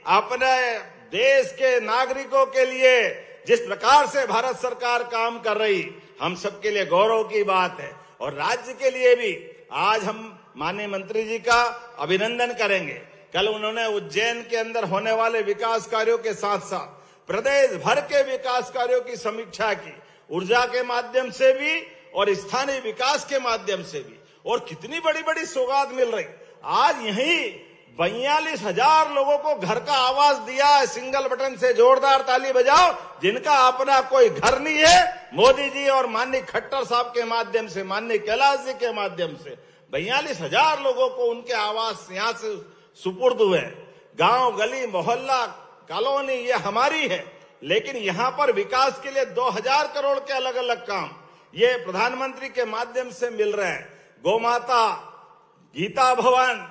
Speaker 5: अपने देश के नागरिकों के लिए जिस प्रकार से भारत सरकार काम कर रही, हम सबके लिए गौरव की बात है। और राज्य के लिए भी आज हम माननीय मंत्री जी का अभिनंदन करेंगे। कल उन्होंने उज्जैन के अंदर होने वाले विकास कार्यों के साथ साथ प्रदेश भर के विकास कार्यों की समीक्षा की, ऊर्जा के माध्यम से भी और स्थानीय विकास के माध्यम से भी। और कितनी बड़ी बड़ी सौगात मिल रही। आज यही 42,000 लोगों को घर का आवास दिया है सिंगल बटन से। जोरदार ताली बजाओ जिनका अपना कोई घर नहीं है। मोदी जी और माननीय खट्टर साहब के माध्यम से, माननीय कैलाश जी के माध्यम से 42,000 लोगों को उनके आवास यहां से सुपुर्द हुए। गांव, गली, मोहल्ला, कॉलोनी ये हमारी है, लेकिन यहां पर विकास के लिए 2000 करोड़ के अलग अलग काम ये प्रधानमंत्री के माध्यम से मिल रहे हैं। गोमाता, गीता भवन,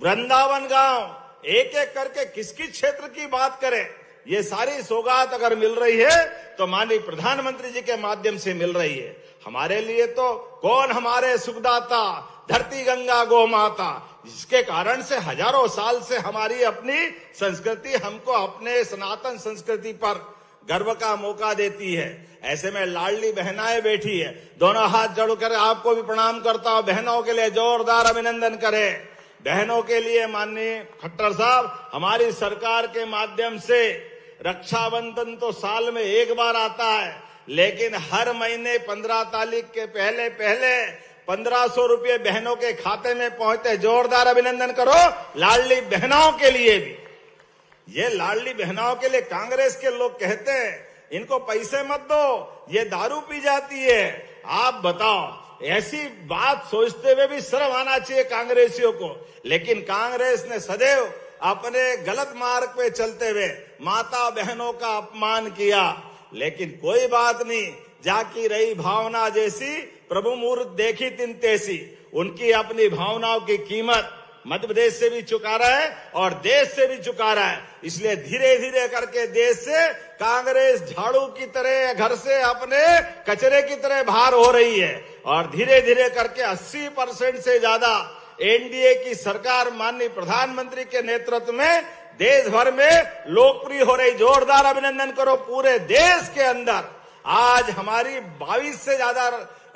Speaker 5: वृंदावन गांव, एक एक करके किस किस क्षेत्र की बात करें, ये सारी सौगात अगर मिल रही है तो माननीय प्रधानमंत्री जी के माध्यम से मिल रही है। हमारे लिए तो कौन हमारे सुखदाता, धरती गंगा गौ माता, जिसके कारण से हजारों साल से हमारी अपनी संस्कृति हमको अपने सनातन संस्कृति पर गर्व का मौका देती है। ऐसे में लाडली बहनाएं बैठी है, दोनों हाथ जोड़कर आपको भी प्रणाम करता हूं। बहनों के लिए जोरदार अभिनंदन करें। बहनों के लिए माननीय खट्टर साहब, हमारी सरकार के माध्यम से रक्षाबंधन तो साल में एक बार आता है, लेकिन हर महीने 15 तारीख के पहले 1500 रुपये बहनों के खाते में पहुंचते। जोरदार अभिनंदन करो लाडली बहनों के लिए भी। ये लाडली बहनों के लिए कांग्रेस के लोग कहते हैं इनको पैसे मत दो, ये दारू पी जाती है। आप बताओ, ऐसी बात सोचते हुए भी शर्म आना चाहिए कांग्रेसियों को। लेकिन कांग्रेस ने सदैव अपने गलत मार्ग पे चलते हुए माता बहनों का अपमान किया। लेकिन कोई बात नहीं, जाकी रही भावना जैसी, प्रभु मूर्त देखी तिन तैसी। उनकी अपनी भावनाओं की कीमत मध्य प्रदेश से भी चुका रहा है और देश से भी चुका रहा है। इसलिए धीरे धीरे करके देश से कांग्रेस झाड़ू की तरह, घर से अपने कचरे की तरह बाहर हो रही है और धीरे धीरे करके 80% से ज्यादा एनडीए की सरकार माननीय प्रधानमंत्री के नेतृत्व में देश भर में लोकप्रिय हो रही। जोरदार अभिनंदन करो पूरे देश के अंदर। आज हमारी 22 से ज्यादा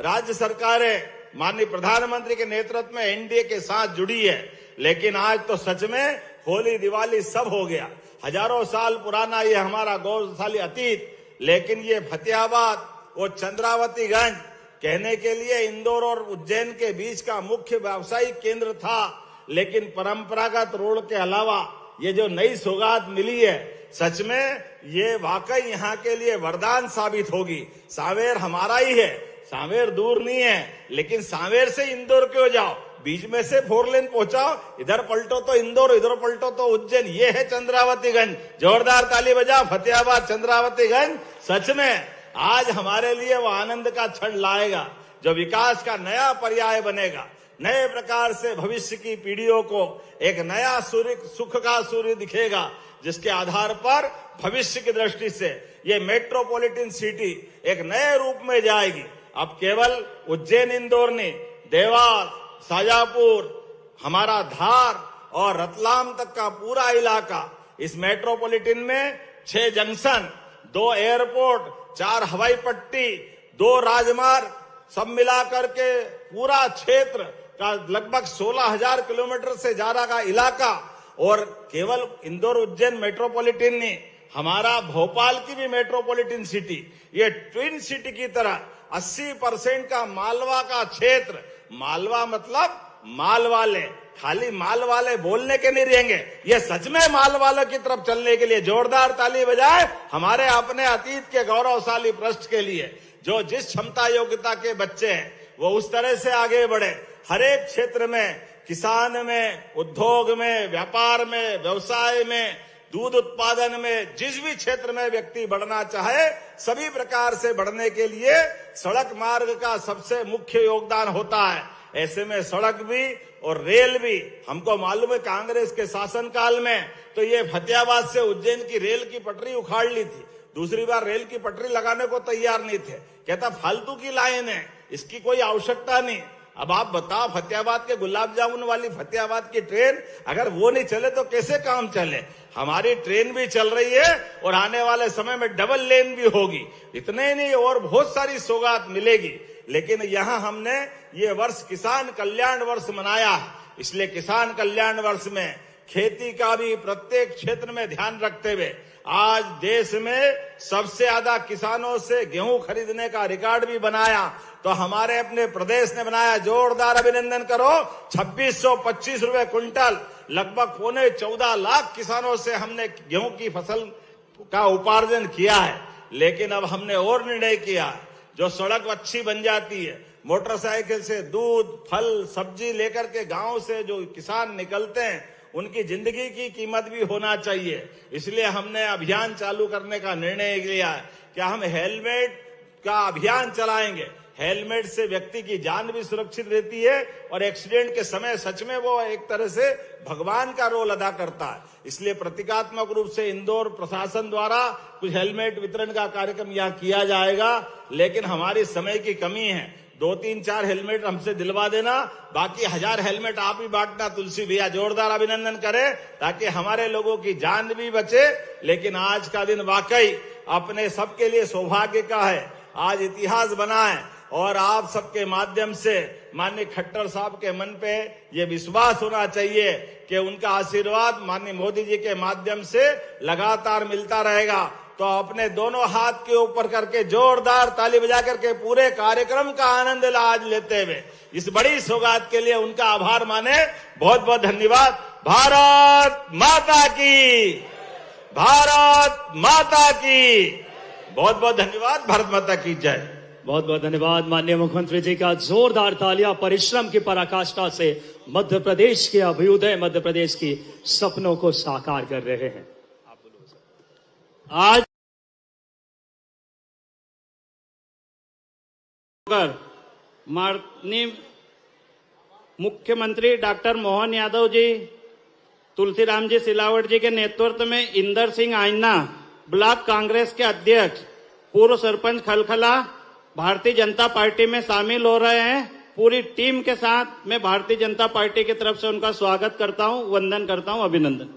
Speaker 5: राज्य सरकारें माननीय प्रधानमंत्री के नेतृत्व में एनडीए के साथ जुड़ी है। लेकिन आज तो सच में होली दिवाली सब हो गया। हजारों साल पुराना ये हमारा गौरवशाली अतीत, लेकिन ये फतेहाबाद और चंद्रावतीगंज कहने के लिए इंदौर और उज्जैन के बीच का मुख्य व्यावसायिक केंद्र था। लेकिन परंपरागत रोड के अलावा ये जो नई सौगात मिली है, सच में ये वाकई यहाँ के लिए वरदान साबित होगी। सांवेर हमारा ही है, सांवेर दूर नहीं है, लेकिन सांवेर से इंदौर क्यों जाओ, बीच में से 4 लेन पहुंचाओ। इधर पलटो तो इंदौर, इधर पलटो तो उज्जैन। ये है चंद्रावतीगंज। जोरदार ताली बजाओ फतेहाबाद चंद्रावतीगंज। सच में आज हमारे लिए वो आनंद का क्षण लाएगा जो विकास का नया पर्याय बनेगा। नए प्रकार से भविष्य की पीढ़ियों को एक नया सूर्य, सुख का सूर्य दिखेगा, जिसके आधार पर भविष्य की दृष्टि से ये मेट्रोपॉलिटन सिटी एक नए रूप में जाएगी। अब केवल उज्जैन इंदौर नहीं, देवास, शाजापुर, हमारा धार और रतलाम तक का पूरा इलाका, इस मेट्रोपॉलिटन में 6 जंक्शन, 2 एयरपोर्ट, 4 हवाई पट्टी, 2 राजमार्ग, सब मिलाकर के पूरा क्षेत्र का लगभग 16,000 किलोमीटर से ज्यादा का इलाका। और केवल इंदौर उज्जैन मेट्रोपॉलिटन नहीं, हमारा भोपाल की भी मेट्रोपॉलिटन सिटी, ये ट्विन सिटी की तरह 80% का मालवा का क्षेत्र। मालवा मतलब माल वाले, खाली माल वाले बोलने के नहीं रहेंगे, ये सच में माल वालों की तरफ चलने के लिए जोरदार ताली बजाए हमारे अपने अतीत के गौरवशाली पृष्ठ के लिए। जो जिस क्षमता योग्यता के बच्चे हैं वो उस तरह से आगे बढ़े। हर एक क्षेत्र में, किसान में, उद्योग में, व्यापार में, व्यवसाय में, दूध उत्पादन में, जिस भी क्षेत्र में व्यक्ति बढ़ना चाहे, सभी प्रकार से बढ़ने के लिए सड़क मार्ग का सबसे मुख्य योगदान होता है। ऐसे में सड़क भी और रेल भी, हमको मालूम है कांग्रेस के शासनकाल में तो ये फतेहाबाद से उज्जैन की रेल की पटरी उखाड़ ली थी। दूसरी बार रेल की पटरी लगाने को तैयार नहीं थे, कहता फालतू की लाइन है, इसकी कोई आवश्यकता नहीं। अब आप बताओ, फतेहाबाद के गुलाब जामुन वाली फतेहाबाद की ट्रेन अगर वो नहीं चले तो कैसे काम चले। हमारी ट्रेन भी चल रही है और आने वाले समय में डबल लेन भी होगी। इतने नहीं और बहुत सारी सौगात मिलेगी। लेकिन यहाँ हमने ये वर्ष किसान कल्याण वर्ष मनाया है, इसलिए किसान कल्याण वर्ष में खेती का भी प्रत्येक क्षेत्र में ध्यान रखते हुए आज देश में सबसे ज्यादा किसानों से गेहूं खरीदने का रिकॉर्ड भी बनाया, तो हमारे अपने प्रदेश ने बनाया। जोरदार अभिनंदन करो। 2625 रुपए क्विंटल, लगभग 14.25 लाख किसानों से हमने गेहूं की फसल का उपार्जन किया है। लेकिन अब हमने और निर्णय किया, जो सड़क अच्छी बन जाती है, मोटरसाइकिल से दूध फल सब्जी लेकर के गांव से जो किसान निकलते हैं, उनकी जिंदगी की कीमत भी होना चाहिए। इसलिए हमने अभियान चालू करने का निर्णय लिया है कि हम हेलमेट का अभियान चलाएंगे। हेलमेट से व्यक्ति की जान भी सुरक्षित रहती है और एक्सीडेंट के समय सच में वो एक तरह से भगवान का रोल अदा करता है। इसलिए प्रतीकात्मक रूप से इंदौर प्रशासन द्वारा कुछ हेलमेट वितरण का कार्यक्रम यहाँ किया जाएगा। लेकिन हमारी समय की कमी है, 2-3-4 हेलमेट हमसे दिलवा देना, बाकी 1000 हेलमेट आप ही बांटना। तुलसी भैया जोरदार अभिनंदन करें, ताकि हमारे लोगों की जान भी बचे। लेकिन आज का दिन वाकई अपने सबके लिए सौभाग्य का है, आज इतिहास बना है। और आप सबके माध्यम से माननीय खट्टर साहब के मन पे ये विश्वास होना चाहिए कि उनका आशीर्वाद माननीय मोदी जी के माध्यम से लगातार मिलता रहेगा। तो अपने दोनों हाथ के ऊपर करके जोरदार ताली बजा करके पूरे कार्यक्रम का आनंद आज लेते हुए इस बड़ी सौगात के लिए उनका आभार माने। बहुत बहुत धन्यवाद। भारत माता की, भारत माता की, बहुत बहुत धन्यवाद। भारत माता की जय।
Speaker 1: बहुत बहुत धन्यवाद माननीय मुख्यमंत्री जी का। जोरदार तालियां परिश्रम की पराकाष्ठा से मध्य प्रदेश के अभ्युदय, मध्य प्रदेश की सपनों को साकार कर रहे हैं। आप बोलो सर।
Speaker 6: आज माननीय मुख्यमंत्री डॉक्टर मोहन यादव जी, तुलसीराम जी सिलावट जी के नेतृत्व में इंदर सिंह आइना ब्लॉक कांग्रेस के अध्यक्ष, पूर्व सरपंच खलखला भारतीय जनता पार्टी में शामिल हो रहे हैं। पूरी टीम के साथ मैं भारतीय जनता पार्टी की तरफ से उनका स्वागत करता हूं, वंदन करता हूं, अभिनंदन।